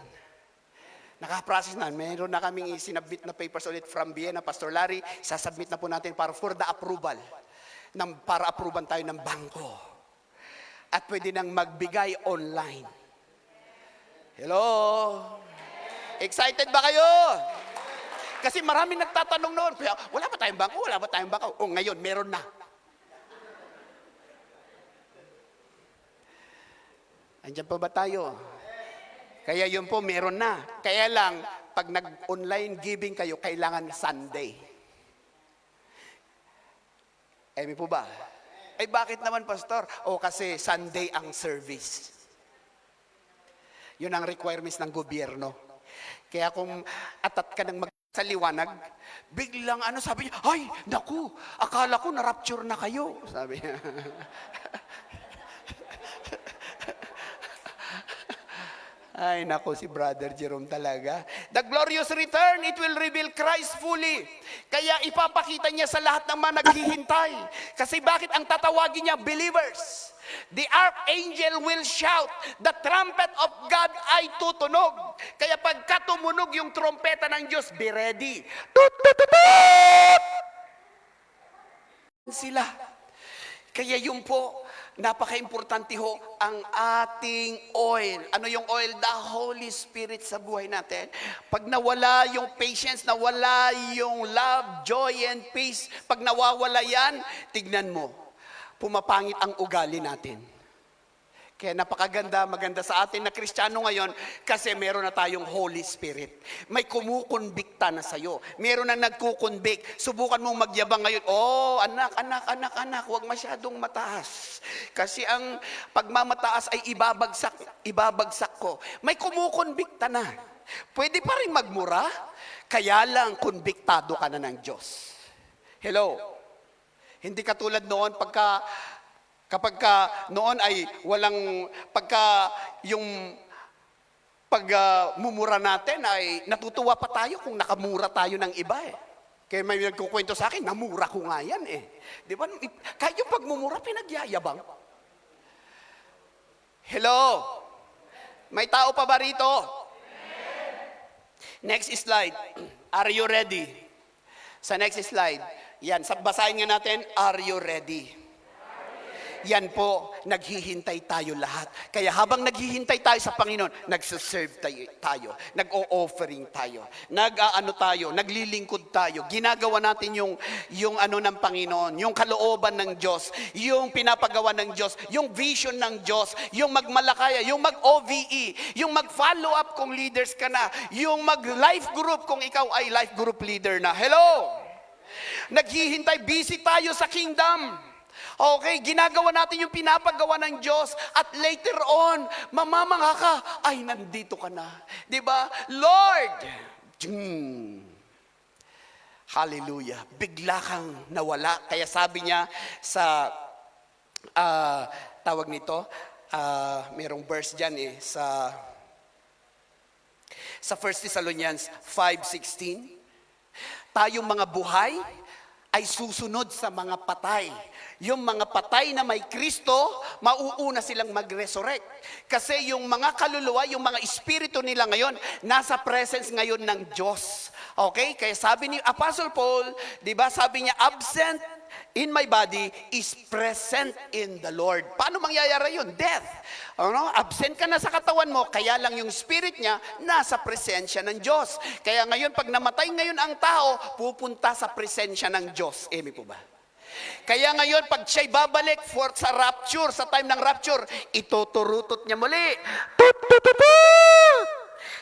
Nakaprocess na. Meron na kaming isinabit na papers ulit from Vienna, Pastor Larry. Sasubmit na po natin para for the approval. Para approvean tayo ng bangko. At pwede nang magbigay online. Hello? Excited ba kayo? Kasi maraming nagtatanong noon. Wala ba tayong bangko? Wala ba tayong bangko? O ngayon, meron na. Andiyan pa ba tayo? Kaya yun po, meron na. Kaya lang, pag nag-online giving kayo, kailangan Sunday. Emi po ba? Ay bakit naman, Pastor? O kasi Sunday ang service. Yun ang requirements ng gobyerno. Kaya kung atat ka ng sa liwanag, biglang sabi niya, ay, naku, akala ko na-rapture na kayo. Sabi niya. Ay, nako, si Brother Jerome talaga. The glorious return, it will reveal Christ fully. Kaya ipapakita niya sa lahat ng mga naghihintay. Kasi bakit ang tatawagin niya? Believers. The archangel will shout, the trumpet of God ay tutunog. Kaya pagka tumunog yung trompeta ng Diyos, be ready. Tut, tut, tut, tut! Sila. Kaya yun po, napaka-importante ho ang ating oil. Ano yung oil? The Holy Spirit sa buhay natin. Pag nawala yung patience, nawala yung love, joy, and peace, pag nawawala yan, tignan mo, pumapangit ang ugali natin. Kaya napakaganda, maganda sa atin na Kristiyano ngayon kasi meron na tayong Holy Spirit. May kumukonbikta na sa'yo. Meron na nagkukonvict. Subukan mong magyabang ngayon. Oh, anak, huwag masyadong mataas. Kasi ang pagmamataas ay ibabagsak ko. May kumukonbikta na. Pwede pa rin magmura, kaya lang konbiktado ka na ng Diyos. Hello? Hindi katulad noon kapag noon ay walang, mumura natin ay natutuwa pa tayo kung nakamura tayo ng iba eh. Kaya may nagkukwento sa akin, namura ko nga yan eh. Di ba? Kahit yung pagmumura, pinagyayabang. Hello? May tao pa ba rito? Next slide. Are you ready? Sa next slide. Yan, basahin nga natin, are you ready? Yan po, naghihintay tayo lahat. Kaya habang naghihintay tayo sa Panginoon, nagsiserve tayo, nag-o-offering tayo, naglilingkod tayo, ginagawa natin yung ano ng Panginoon, yung kalooban ng Diyos, yung pinapagawa ng Diyos, yung vision ng Diyos, yung magmalakaya, yung mag-OVE, yung mag-follow up kung leaders ka na, yung mag-life group kung ikaw ay life group leader na. Hello! Naghihintay, busy tayo sa kingdom. Okay, ginagawa natin yung pinapagawa ng Diyos at later on, mamamangha ka, ay nandito ka na. 'Di ba? Lord! Hallelujah. Bigla kang nawala. Kaya sabi niya sa tawag nito, merong verse diyan sa 1 Thessalonians 5:16. Tayong mga buhay ay susunod sa mga patay. Yung mga patay na may Kristo, mauuna silang mag-resurrect. Kasi yung mga kaluluwa, yung mga espiritu nila ngayon, nasa presence ngayon ng Diyos. Okay? Kaya sabi ni Apostle Paul, di ba, sabi niya, absent in my body is present in the Lord. Paano mangyayari yun? Death. Ano? Absent ka na sa katawan mo, kaya lang yung spirit niya nasa presensya ng Diyos. Kaya ngayon, pag namatay ngayon ang tao, pupunta sa presensya ng Diyos. Emi po ba? Kaya ngayon, pag siya'y babalik sa rapture, sa time ng rapture, ituturutot niya muli.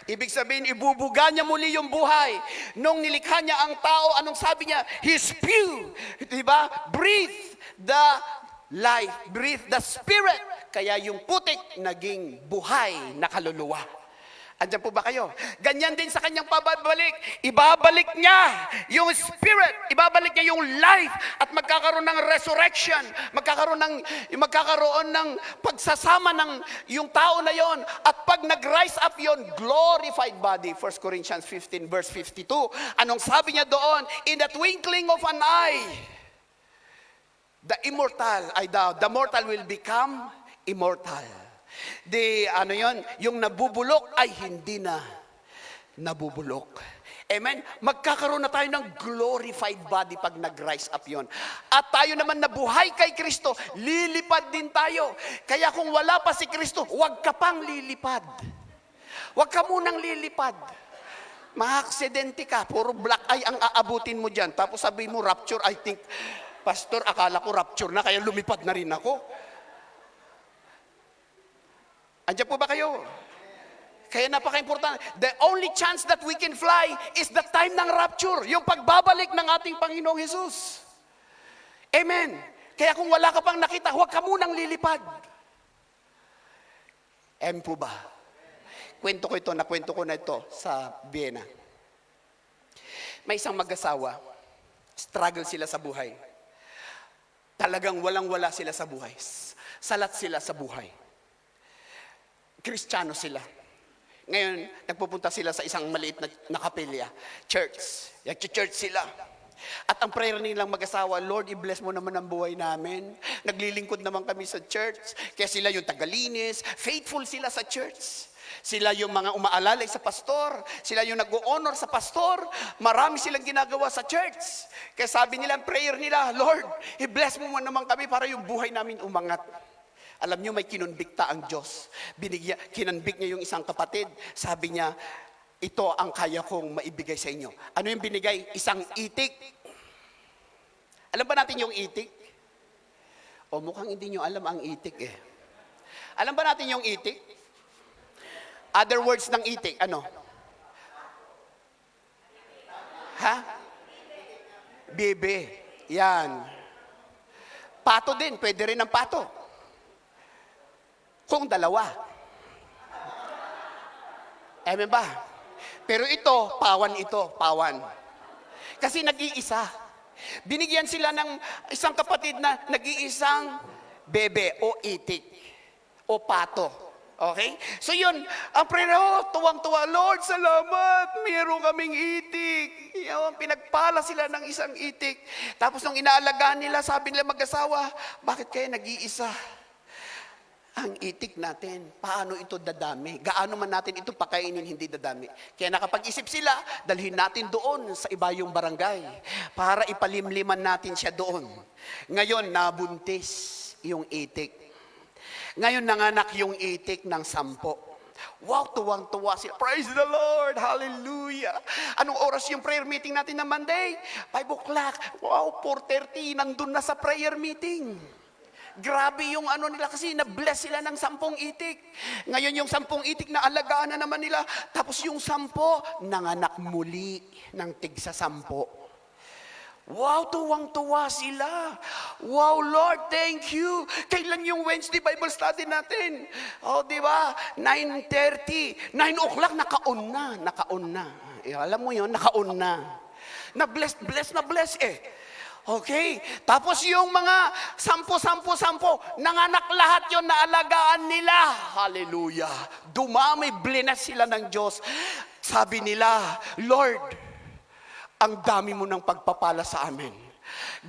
Ibig sabihin, ibubuga niya muli yung buhay. Nung nilikha niya ang tao, anong sabi niya? He spew. Diba? Breathe the life. Breathe the spirit. Kaya yung putik, naging buhay na kaluluwa. Andiyan po ba kayo? Ganyan din sa kanyang pababalik. Ibabalik niya yung spirit. Ibabalik niya yung life. At magkakaroon ng resurrection. Magkakaroon ng pagsasama ng yung tao na yon. At pag nag-rise up yon, glorified body. 1 Corinthians 15 verse 52. Anong sabi niya doon? In the twinkling of an eye, the mortal will become immortal. Yung nabubulok ay hindi na nabubulok. Amen? Magkakaroon na tayo ng glorified body pag nag-rise up yon. At tayo naman na buhay kay Kristo, lilipad din tayo. Kaya kung wala pa si Kristo, huwag ka pang lilipad. Huwag ka munang lilipad. Maaksidente ka, puro black eye ang aabutin mo dyan. Tapos sabihin mo, rapture, I think, Pastor, akala ko rapture na, kaya lumipad na rin ako. Andiyan po ba kayo? Kaya napaka-importante. The only chance that we can fly is the time ng rapture. Yung pagbabalik ng ating Panginoong Jesus. Amen. Kaya kung wala ka pang nakita, huwag ka munang lilipad. Amen po ba? Nakwento ko na ito sa Vienna. May isang mag-asawa. Struggle sila sa buhay. Talagang walang-wala sila sa buhay. Salat sila sa buhay. Kristiyano sila. Ngayon, nagpupunta sila sa isang maliit na kapilya, church. Church sila. At ang prayer nilang mag-asawa, Lord, i-bless mo naman ang buhay namin. Naglilingkod naman kami sa church. Kaya sila yung tagalinis. Faithful sila sa church. Sila yung mga umaalalay sa pastor. Sila yung nag-o-honor sa pastor. Marami silang ginagawa sa church. Kaya sabi nila, ang prayer nila, Lord, i-bless mo naman kami para yung buhay namin umangat. Alam niyo, may kinonbikta ang Diyos. Kinonbik niya yung isang kapatid. Sabi niya, ito ang kaya kong maibigay sa inyo. Ano yung binigay? Isang itik. Alam ba natin yung itik? O mukhang hindi niyo alam ang itik eh. Alam ba natin yung itik? Other words ng itik, ano? Ha? Bebe. Yan. Pato din, pwede rin ang pato. Kung dalawa. Amen ba? Pero ito, pawan. Kasi nag-iisa. Binigyan sila ng isang kapatid na nag-iisang bebe o itik o pato. Okay? So yun, ang prayer, tuwang-tuwa, Lord, salamat, meron kaming itik. Yun, pinagpala sila ng isang itik. Tapos nung inaalagaan nila, sabi nila mag-asawa, bakit kayo nag-iisa? ang itik natin. Paano ito dadami? Gaano man natin ito pakainin, hindi dadami. Kaya nakapag-isip sila, dalhin natin doon sa ibayong barangay para ipalimliman natin siya doon. Ngayon, nabuntis yung itik. Ngayon, nanganak yung itik ng 10. Wow, tuwang-tuwa sila. Praise the Lord! Hallelujah! Anong oras yung prayer meeting natin na Monday? 5 o'clock. Wow, 4:30, nandun na sa prayer meeting. Grabe yung ano nila kasi na-bless sila ng 10 itik. Ngayon yung 10 itik na alagaan na naman nila. Tapos yung 10, nanganak muli ng tig sa 10. Wow, tuwang-tuwa sila. Wow, Lord, thank you. Kailan yung Wednesday Bible study natin? Oh, di ba? 9:30. 9 o'clock, naka-on na. Alam mo yun, naka-on na. Na-bless eh. Okay? Tapos yung mga 10, nanganak lahat yon na alagaan nila. Hallelujah. Dumami, blinas sila ng Diyos. Sabi nila, Lord, ang dami mo ng pagpapala sa amin.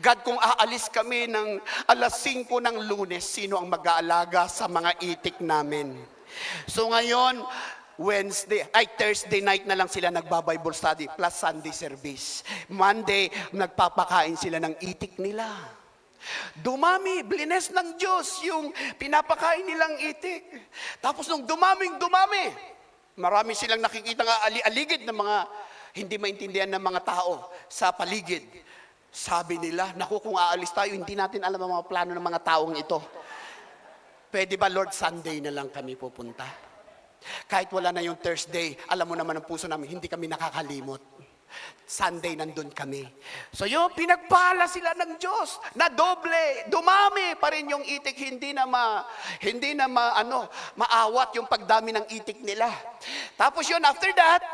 God, kung aalis kami ng 5:00 ng Lunes, sino ang mag-aalaga sa mga itik namin? So ngayon, Thursday night na lang sila nagba-Bible study plus Sunday service. Monday, nagpapakain sila ng itik nila. Dumami, blines ng Diyos yung pinapakain nilang itik. Tapos nung dumami, marami silang nakikita nga aligid ng mga hindi maintindihan ng mga tao sa paligid. Sabi nila, naku, kung aalis tayo, hindi natin alam ang mga plano ng mga taong ito. Pwede ba, Lord, Sunday na lang kami pupunta? Kahit wala na yung Thursday, alam mo naman ang puso namin, hindi kami nakakalimot. Sunday nandun kami. So yung pinagpala sila ng Diyos na doble, dumami pa rin yung itik, hindi na maawat yung pagdami ng itik nila. Tapos yun, after that,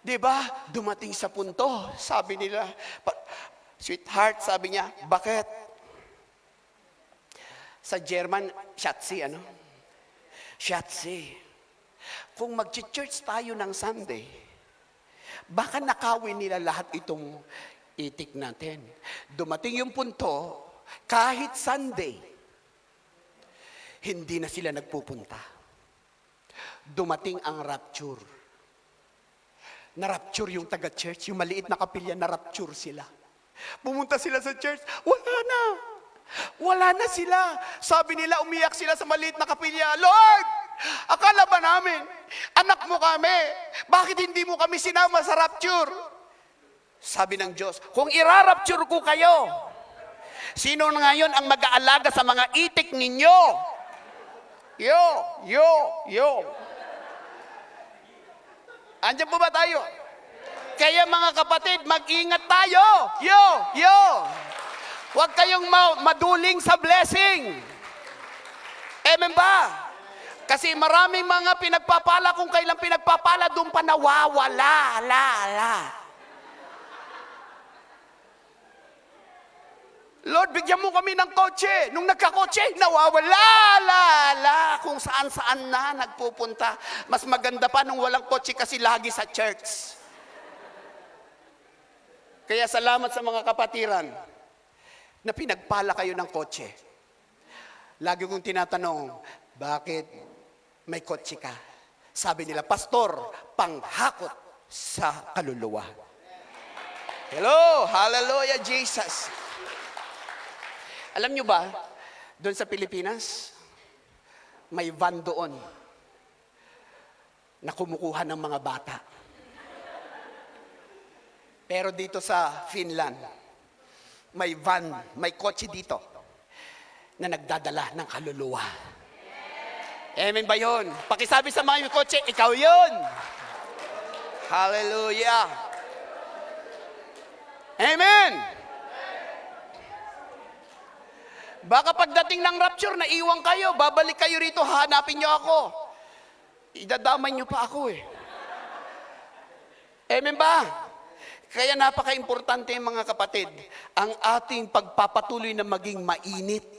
di ba, dumating sa punto, sabi nila, sweetheart, sabi niya, bakit? Sa German, Schatzi, Schatzi. Kung mag-church tayo ng Sunday, baka nakawin nila lahat itong itik natin. Dumating yung punto, kahit Sunday, hindi na sila nagpupunta. Dumating ang rapture. Na-rapture yung taga-church, yung maliit na kapilya, na-rapture sila. Pumunta sila sa church, wala na sila. Sabi nila, umiyak sila sa maliit na kapilya, Lord, akala ba namin, anak mo kami, bakit hindi mo kami sinama sa rapture? Sabi ng Diyos, kung irarapture ko kayo, sino ngayon ang mag-aalaga sa mga itik ninyo? Yo. Andiyan po ba tayo? Kaya mga kapatid, mag-ingat tayo. Yo. Huwag kayong maduling sa blessing. Amen ba? Kasi maraming mga pinagpapala, kung kailan pinagpapala, doon pa nawawala. Lord, bigyan mo kami ng kotse. Nung nagkakotse, nawawala. Kung saan-saan na nagpupunta. Mas maganda pa nung walang kotse kasi lagi sa church. Kaya salamat sa mga kapatiran na pinagpala kayo ng kotse. Lagi kong tinatanong, bakit may kotse ka? Sabi nila, Pastor, panghakot sa kaluluwa. Hello, hallelujah, Jesus. Alam nyo ba, doon sa Pilipinas, may van doon na kumukuha ng mga bata. Pero dito sa Finland, may van, may kotse dito na nagdadala ng kaluluwa. Amen ba yun? Pakisabi sa mga yung kotse, ikaw yun. Hallelujah. Amen. Baka pagdating ng rapture, naiwan kayo, babalik kayo rito, hahanapin nyo ako. Idadamay nyo pa ako eh. Amen ba? Kaya napaka-importante mga kapatid, ang ating pagpapatuloy na maging mainit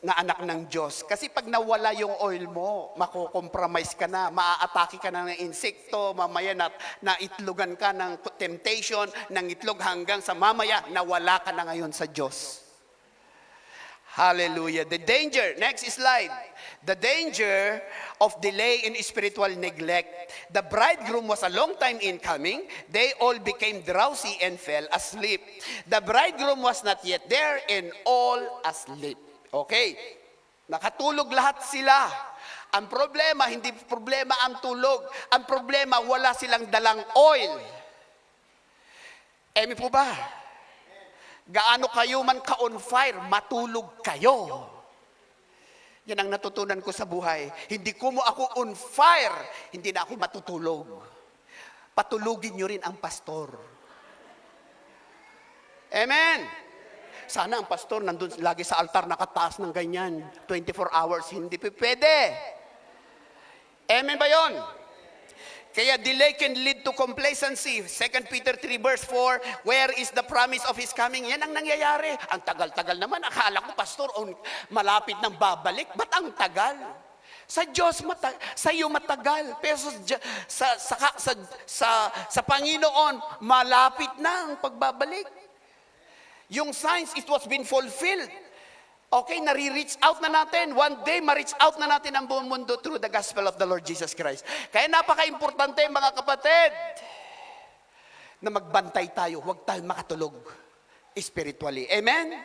na anak ng Diyos. Kasi pag nawala yung oil mo, makukompromise ka na, maaatake ka na ng insekto, mamaya na itlogan ka ng temptation, ng itlog hanggang sa mamaya, nawala ka na ngayon sa Diyos. Hallelujah. The danger, next slide. The danger of delay in spiritual neglect. The bridegroom was a long time in coming. They all became drowsy and fell asleep. The bridegroom was not yet there and all asleep. Okay. Nakatulog lahat sila. Ang problema, hindi problema ang tulog. Ang problema, wala silang dalang oil. Emi po ba? Gaano kayo man ka-on fire, matulog kayo. Yan ang natutunan ko sa buhay. Hindi ko mo ako on fire, hindi na ako matutulog. Patulugin nyo rin ang pastor. Amen. Sana ang pastor nandun lagi sa altar nakataas ng ganyan. 24 hours, hindi pwede. Amen ba yon? Kaya delay can lead to complacency. 2 Peter 3 verse 4, where is the promise of His coming? Yan ang nangyayari. Ang tagal-tagal naman. Akala ko, pastor, malapit nang babalik. Ba't ang tagal? Sa Diyos, sa iyo matagal. Pero sa Panginoon, malapit na ang pagbabalik. Yung signs, it was been fulfilled. Okay, nare-reach out na natin. One day, ma-reach out na natin ang buong mundo through the gospel of the Lord Jesus Christ. Kaya napaka-importante, mga kapatid, na magbantay tayo. Huwag tayo makatulog spiritually. Amen?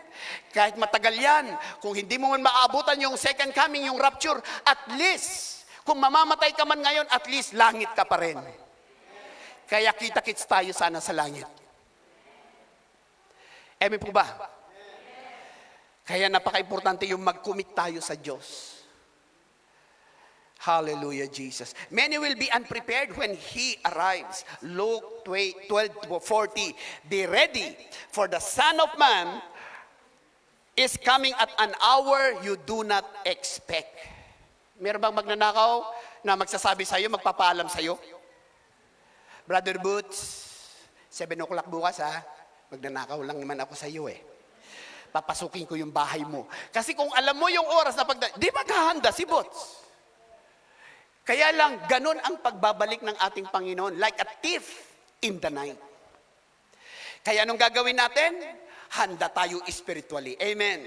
Kahit matagal yan, kung hindi mo man maaabutan yung second coming, yung rapture, at least, kung mamamatay ka man ngayon, at least, langit ka pa rin. Kaya kita-kits tayo sana sa langit. Amen po ba? Kaya napaka-importante yung mag-commit tayo sa Diyos. Hallelujah, Jesus. Many will be unprepared when He arrives. Luke 12:40. Be ready, for the Son of Man is coming at an hour you do not expect. Meron bang magnanakaw na magsasabi sa'yo, magpapaalam sa'yo? Brother Boots, 7 o'clock bukas ha. Magnanakaw lang naman ako sa'yo eh. Papasukin ko yung bahay mo. Kasi kung alam mo yung oras na di maghahanda si Bots. Kaya lang, ganun ang pagbabalik ng ating Panginoon, like a thief in the night. Kaya anong gagawin natin? Handa tayo spiritually. Amen.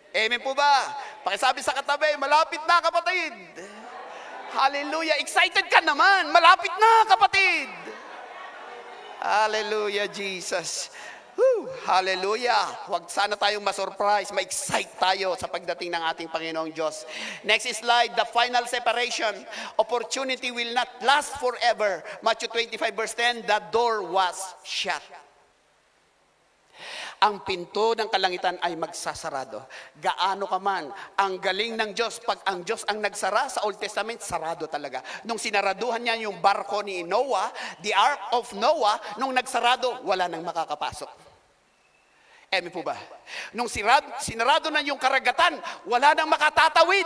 Amen po ba? Pakisabi sa katabi, malapit na kapatid. Hallelujah. Excited ka naman. Malapit na kapatid. Hallelujah, Jesus. Woo! Hallelujah! Huwag sana tayong masurprise, ma-excite tayo sa pagdating ng ating Panginoong Diyos. Next slide, the final separation. Opportunity will not last forever. Matthew 25 verse 10, the door was shut. Ang pinto ng kalangitan ay magsasarado. Gaano ka man, ang galing ng Diyos, pag ang Diyos ang nagsara sa Old Testament, sarado talaga. Nung sinaraduhan niya yung barko ni Noah, the Ark of Noah, nung nagsarado, wala nang makakapasok. Amen po ba? Nung sinarado na yung karagatan, wala nang makatatawid.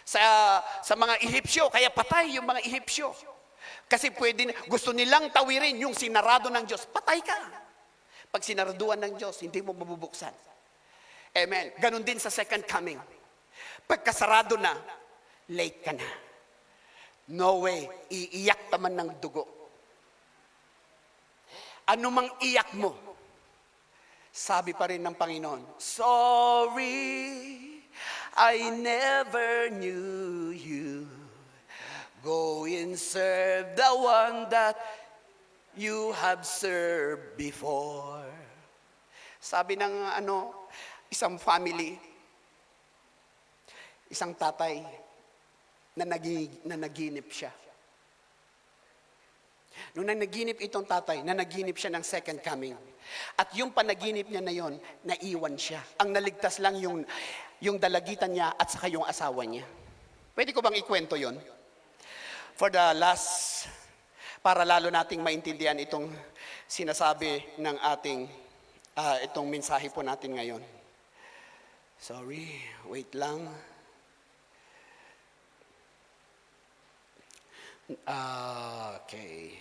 Sa mga Ehipsyo, kaya patay yung mga Ehipsyo. Kasi gusto nilang tawirin yung sinarado ng Diyos, patay ka. Pag sinaraduan ng Diyos, hindi mo mabubuksan. Amen. Ganon din sa second coming. Pagkasarado na, late ka na. No way, iiyak ka man ng dugo. Ano mang iyak mo, sabi pa rin ng Panginoon, sorry, I never knew you. Go and serve the one that you have served before. Sabi ng isang family, isang tatay na naginip siya. Nung nanaginip itong tatay, nanaginip siya ng second coming. At yung panaginip niya na yon, naiwan siya. Ang naligtas lang yung dalagitan niya at saka yung asawa niya. Pwede ko bang ikwento yon? For the last, para lalo nating maintindihan itong sinasabi ng ating, itong mensahe po natin ngayon. Sorry, wait lang. Okay.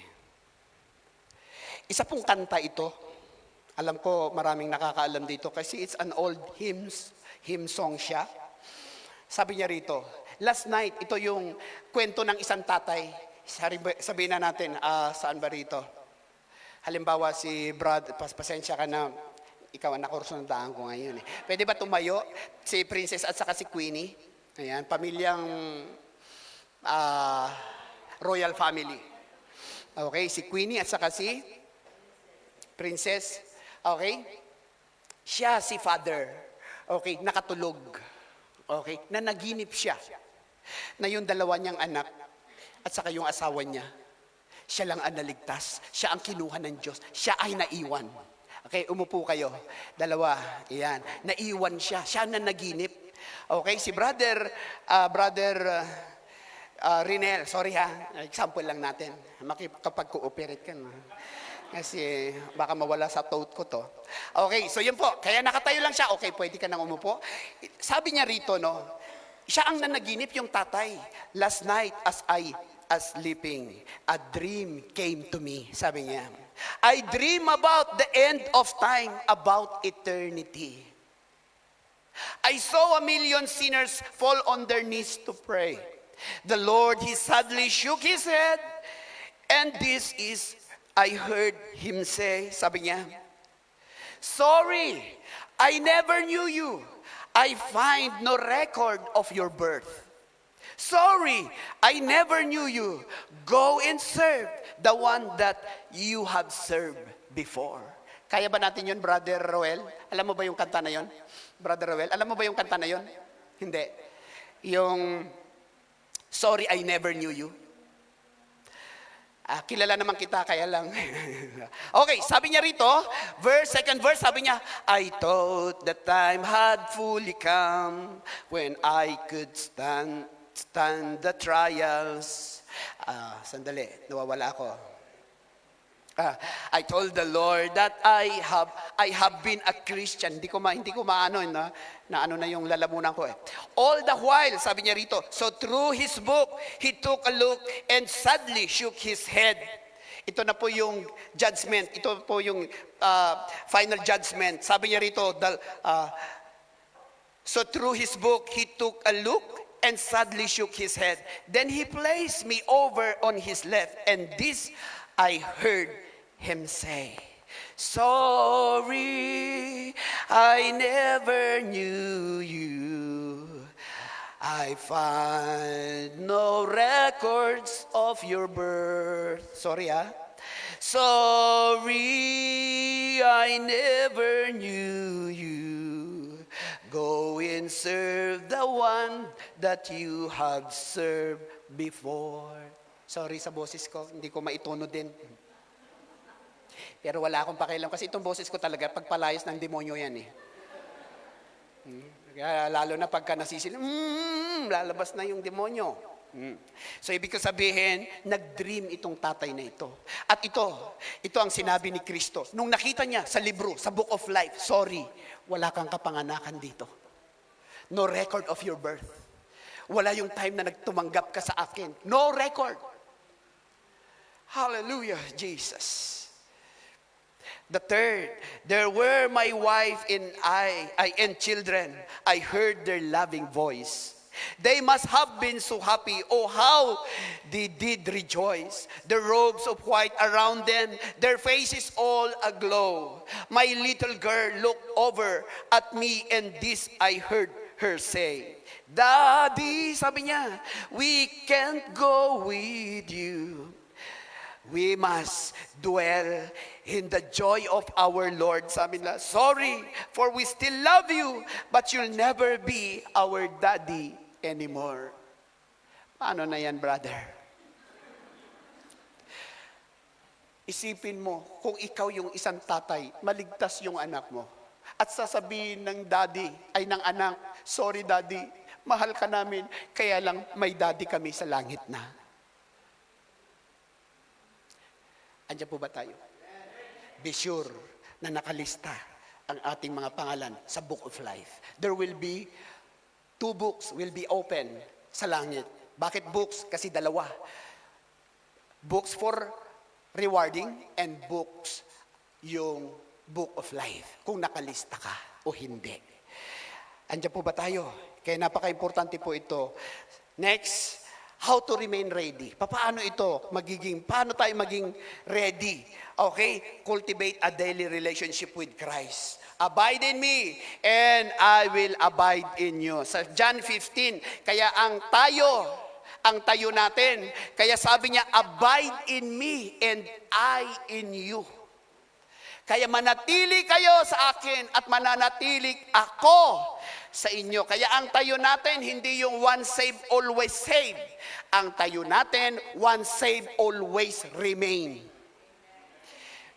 Isa pong kanta ito. Alam ko maraming nakakaalam dito kasi it's an old hymn song siya. Sabi niya rito, last night, ito yung kwento ng isang tatay. Sabihin na natin, saan ba rito? Halimbawa si Brad, pasensya ka na, Ikaw ang nakursundahan ko ngayon eh. Pwede ba tumayo? Si Princess at saka si Queenie. Ayan, pamilyang royal family. Okay, si Queenie at saka si Princess. Okay? Siya si Father. Okay, nakatulog. Okay, na naginip siya. Na yung dalawa niyang anak at saka yung asawa niya, siya lang ang naligtas. Siya ang kinuha ng Diyos. Siya ay naiwan. Okay, umupo kayo. Dalawa, iyan. Naiwan siya. Siya na naginip. Okay, si brother Rinel, sorry ha, example lang natin. Kapag cooperate ka na. Kasi baka mawala sa throat ko to. Okay, so yun po. Kaya nakatayo lang siya. Okay, pwede ka nang umupo. Sabi niya rito, no, siya ang nanaginip yung tatay. Last night as I sleeping, a dream came to me. Sabi niya, I dream about the end of time, about eternity. I saw 1,000,000 sinners fall on their knees to pray. The Lord, he sadly shook his head, and this is, I heard him say, sabi niya, sorry, I never knew you. I find no record of your birth. Sorry, I never knew you. Go and serve the one that you have served before. Kaya ba natin yun, Brother Roel? Alam mo ba yung kanta na yun? Brother Roel, alam mo ba yung kanta na yun? Hindi. Yung, sorry, I never knew you. Kilala naman kita, kaya lang. Okay, sabi niya rito, second verse, sabi niya, I thought the time had fully come when I could stand the trials. Sandali, nawawala ako. I told the Lord that I have been a Christian. Hindi ko maano na ano na yung lalamunan ko eh. All the while, sabi niya rito, so through his book, he took a look and sadly shook his head. Ito na po yung judgment. Ito po yung final judgment. Sabi niya rito, so through his book, he took a look and sadly shook his head. Then he placed me over on his left, and this I heard him say, sorry, I never knew you. I find no records of your birth. Sorry, sorry, I never knew you. Go and serve the one that you have served before. Sorry sa boses ko, hindi ko maitono din. Pero wala akong pakialam kasi itong boses ko talaga, pagpalayas ng demonyo yan eh. Lalo na pagka nasisil, lalabas na yung demonyo. So ibig ko sabihin, nag-dream itong tatay na ito. At ito ang sinabi ni Kristo. Nung nakita niya sa libro, sa Book of Life, sorry, wala kang kapanganakan dito. No record of your birth. Wala yung time na nagtumanggap ka sa akin. No record. Hallelujah, Jesus. The third, there were my wife and I and children. I heard their loving voice. They must have been so happy. Oh, how they did rejoice. The robes of white around them, their faces all aglow. My little girl looked over at me, and this I heard her say, Daddy, sabi niya, we can't go with you. We must dwell in the joy of our Lord. Sabi nila, sorry, for we still love you, but you'll never be our daddy anymore. Paano na yan, brother? Isipin mo, kung ikaw yung isang tatay, maligtas yung anak mo. At sasabihin ng daddy, ay ng anak, sorry daddy, mahal ka namin, kaya lang may daddy kami sa langit na. Andiyan po ba tayo? Be sure na nakalista ang ating mga pangalan sa Book of Life. There will be 2 books will be open sa langit. Bakit books? Kasi dalawa. Books for rewarding and books yung Book of Life. Kung nakalista ka o hindi. Andiyan po ba tayo? Kaya napaka-importante po ito. Next, how to remain ready. Paano tayo maging ready? Okay? Cultivate a daily relationship with Christ. Abide in me, and I will abide in you. Sa John 15, kaya ang tayo natin, kaya sabi niya, abide in me, and I in you. Kaya manatili kayo sa akin at mananatili ako sa inyo. Kaya ang tayo natin, hindi yung once saved, always saved. Ang tayo natin, once saved, always remain.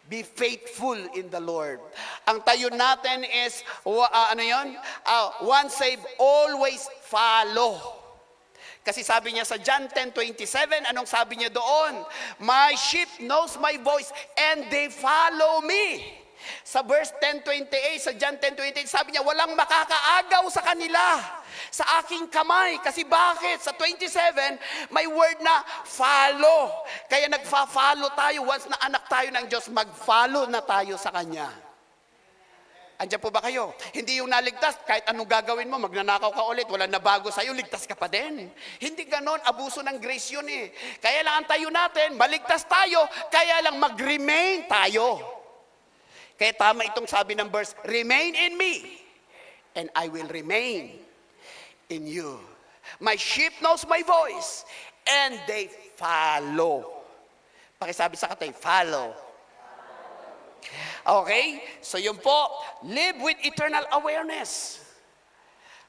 Be faithful in the Lord. Ang tayo natin is, once saved, always follow. Kasi sabi niya sa John 10:27, anong sabi niya doon? My sheep knows my voice and they follow me. Sa verse 10:28, sa John 10:28, sabi niya, walang makakaagaw sa kanila sa aking kamay. Kasi bakit? Sa 27, may word na follow. Kaya nagfa-follow tayo. Once na anak tayo ng Diyos, mag-follow na tayo sa Kanya. Andiyan po ba kayo? Hindi yung naligtas, kahit anong gagawin mo, magnanakaw ka ulit, wala na bago sa'yo, ligtas ka pa din. Hindi ganon, abuso ng grace yun eh. Kaya lang ang tayo natin, maligtas tayo, kaya lang mag-remain tayo. Kaya tama itong sabi ng verse, remain in me, and I will remain in you. My sheep knows my voice, and they follow. Pakisabi sa katay, follow. Okay? So yun po, live with eternal awareness.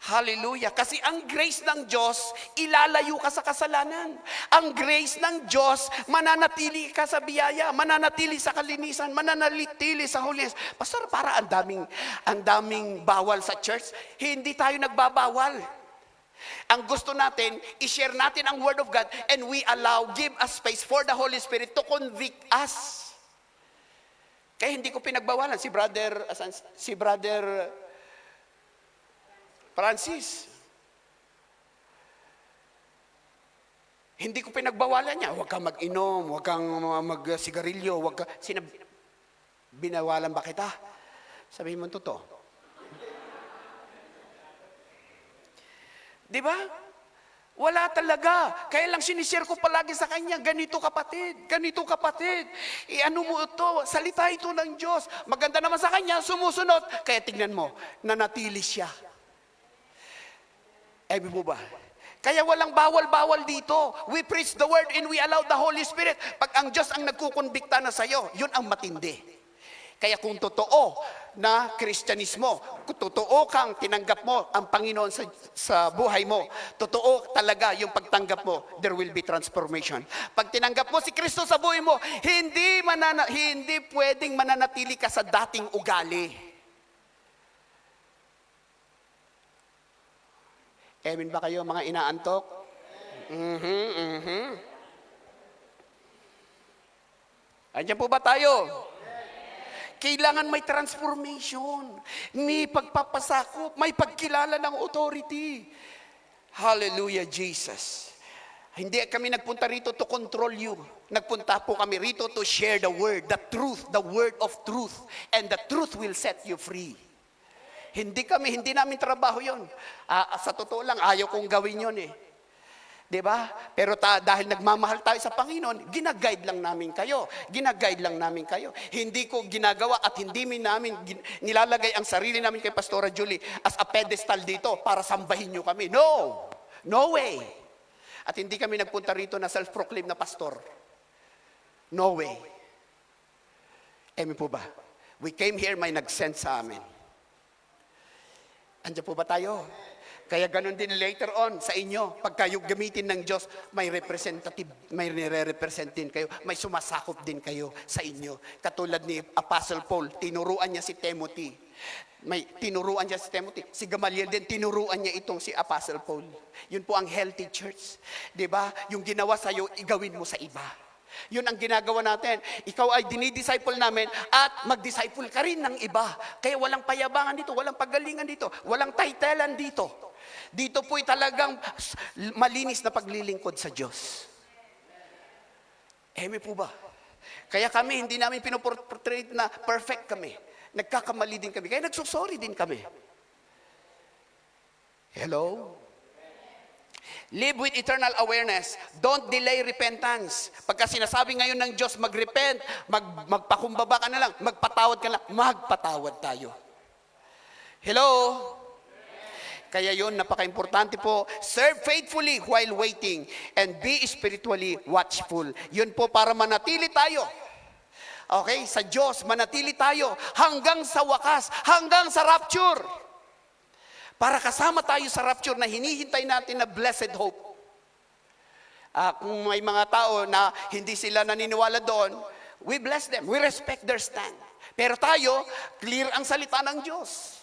Hallelujah. Kasi ang grace ng Diyos, ilalayo ka sa kasalanan. Ang grace ng Diyos, mananatili ka sa biyaya, mananatili sa kalinisan, mananatili sa holiness. Pastor, para ang daming bawal sa church. Hindi tayo nagbabawal. Ang gusto natin, i-share natin ang Word of God and we give a space for the Holy Spirit to convict us. Kaya hindi ko pinagbawalan si Brother Francis. Hindi ko pinagbawalan niya, huwag kang mag-inom, huwag kang mag-sigarilyo, binawalan ba kita? Sabihin mo totoo. Di ba? Wala talaga. Kaya lang sinishare ko palagi sa kanya, ganito kapatid. Ano mo ito? Salita ito ng Diyos. Maganda naman sa kanya, sumusunod. Kaya tingnan mo, nanatili siya. Ebi mo ba? Kaya walang bawal-bawal dito. We preach the word and we allow the Holy Spirit. Pag ang Diyos ang nagkukonbikta na sa'yo, yun ang matindi. Kaya kung totoo na Kristyanismo, kung totoo kang tinanggap mo ang Panginoon sa buhay mo, totoo talaga yung pagtanggap mo, there will be transformation. Pag tinanggap mo si Kristo sa buhay mo, hindi pwedeng mananatili ka sa dating ugali. Amen ba kayo mga inaantok? Andiyan po ba tayo? Kailangan may transformation, may pagpapasakop, may pagkilala ng authority. Hallelujah, Jesus. Hindi kami nagpunta rito to control you. Nagpunta po kami rito to share the word, the word of truth. And the truth will set you free. Hindi namin trabaho yon. Sa totoo lang, ayaw kong gawin yon eh. Diba? Pero dahil nagmamahal tayo sa Panginoon, ginaguide lang namin kayo. Hindi ko ginagawa at hindi namin nilalagay ang sarili namin kay Pastora Julie as a pedestal dito para sambahin nyo kami. No! No way! At hindi kami nagpunta rito na self-proclaimed na pastor. No way. Amen po ba? We came here, may nag-send sa amin. Andiyan po ba tayo? Kaya ganun din later on sa inyo, pag kayo gamitin ng Diyos, may representative, may nire-represent din kayo, may sumasakop din kayo sa inyo. Katulad ni Apostle Paul, tinuruan niya si Timothy. Si Gamaliel din, tinuruan niya itong si Apostle Paul. Yun po ang healthy church. Diba? Yung ginawa sa'yo, igawin mo sa iba. Yun ang ginagawa natin. Ikaw ay dinidisciple namin at mag-disciple ka rin ng iba. Kaya walang payabangan dito, walang pagalingan dito, walang titlean dito. Dito po'y talagang malinis na paglilingkod sa Diyos. Eme po ba? Kaya kami, hindi namin pinoportray na perfect kami. Nagkakamali din kami. Kaya nagsusorry din kami. Hello? Live with eternal awareness. Don't delay repentance. Pagka sinasabi ngayon ng Diyos, mag-repent, magpakumbaba ka na lang, magpatawad ka na lang, magpatawad tayo. Hello? Kaya yun, napaka-importante po. Serve faithfully while waiting and be spiritually watchful. Yun po para manatili tayo. Okay? Sa Diyos, manatili tayo hanggang sa wakas, hanggang sa rapture. Para kasama tayo sa rapture na hinihintay natin na blessed hope. Kung may mga tao na hindi sila naniniwala doon, we bless them, we respect their stand. Pero tayo, clear ang salita ng Diyos.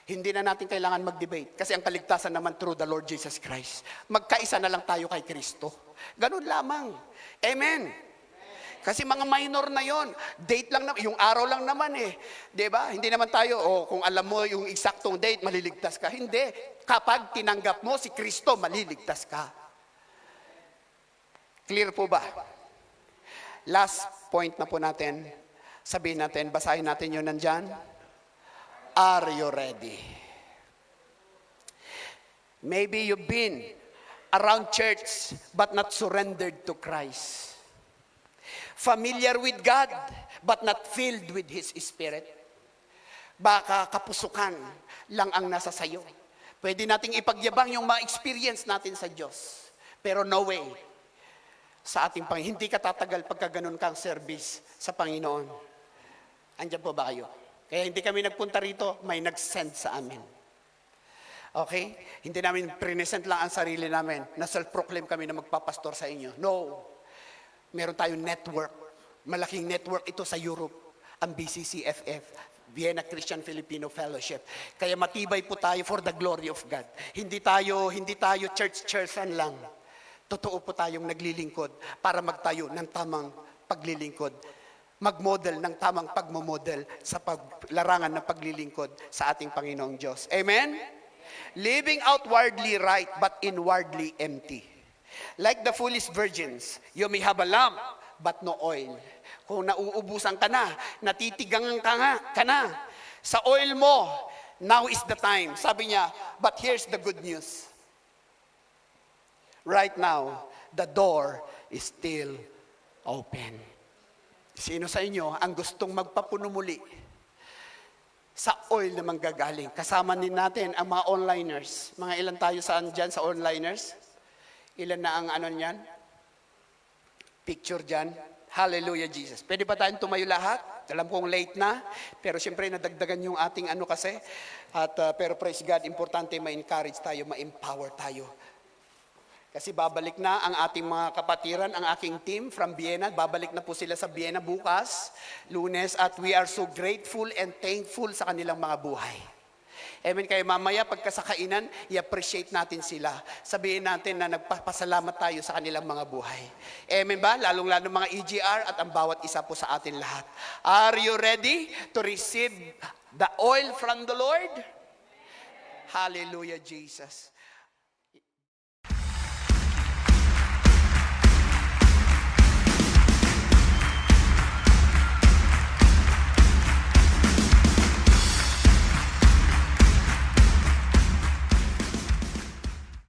Hindi na natin kailangan mag-debate kasi ang kaligtasan naman through the Lord Jesus Christ. Magkaisa na lang tayo kay Kristo. Ganun lamang. Amen. Kasi mga minor na yon, date lang naman, yung araw lang naman eh. 'Di ba? Hindi naman tayo, kung alam mo yung eksaktong date, maliligtas ka. Hindi. Kapag tinanggap mo si Kristo, maliligtas ka. Clear po ba? Last point na po natin. Sabihin natin, basahin natin yun nandyan. Are you ready? Maybe you've been around church but not surrendered to Christ. Familiar with God, but not filled with His Spirit. Baka kapusukan lang ang nasa sayo. Pwede nating ipagyabang yung mga experience natin sa Diyos. Pero no way. Sa ating Panginoon, hindi ka tatagal pagka ganun kang service sa Panginoon. Andiyan po ba kayo? Kaya hindi kami nagpunta rito, may nag-send sa amin. Okay? Hindi namin present lang ang sarili namin na self-proclaim kami na magpapastor sa inyo. No. Meron tayong network. Malaking network ito sa Europe. Ang BCCFF, Vienna Christian Filipino Fellowship. Kaya matibay po tayo for the glory of God. Hindi tayo church-churchan lang. Totoo po tayong naglilingkod para magtayo ng tamang paglilingkod. Mag-model ng tamang pagmomodel sa larangan ng paglilingkod sa ating Panginoong Diyos. Amen? Living outwardly right but inwardly empty. Like the foolish virgins, you may have a lamp, but no oil. Kung nauubusan ka na, natitigangan ka na, sa oil mo, now is the time. Sabi niya, but here's the good news. Right now, the door is still open. Sino sa inyo ang gustong magpapuno muli sa oil na manggagaling? Kasama din natin ang mga onliners. Mga ilan tayo saan dyan sa onliners? Ilan na ang niyan? Picture dyan. Hallelujah, Jesus. Pwede ba tayong tumayo lahat? Alam kong late na, pero siyempre nadagdagan yung ating kasi. Pero praise God, importante ma-encourage tayo, ma-empower tayo. Kasi babalik na ang ating mga kapatiran, ang aking team from Vienna. Babalik na po sila sa Vienna bukas, Lunes, at we are so grateful and thankful sa kanilang mga buhay. Amen. Kaya mamaya pagkasakainan, i-appreciate natin sila. Sabihin natin na nagpapasalamat tayo sa kanilang mga buhay. Amen ba? Lalong-lalo mga EGR at ang bawat isa po sa atin lahat. Are you ready to receive the oil from the Lord? Hallelujah, Jesus.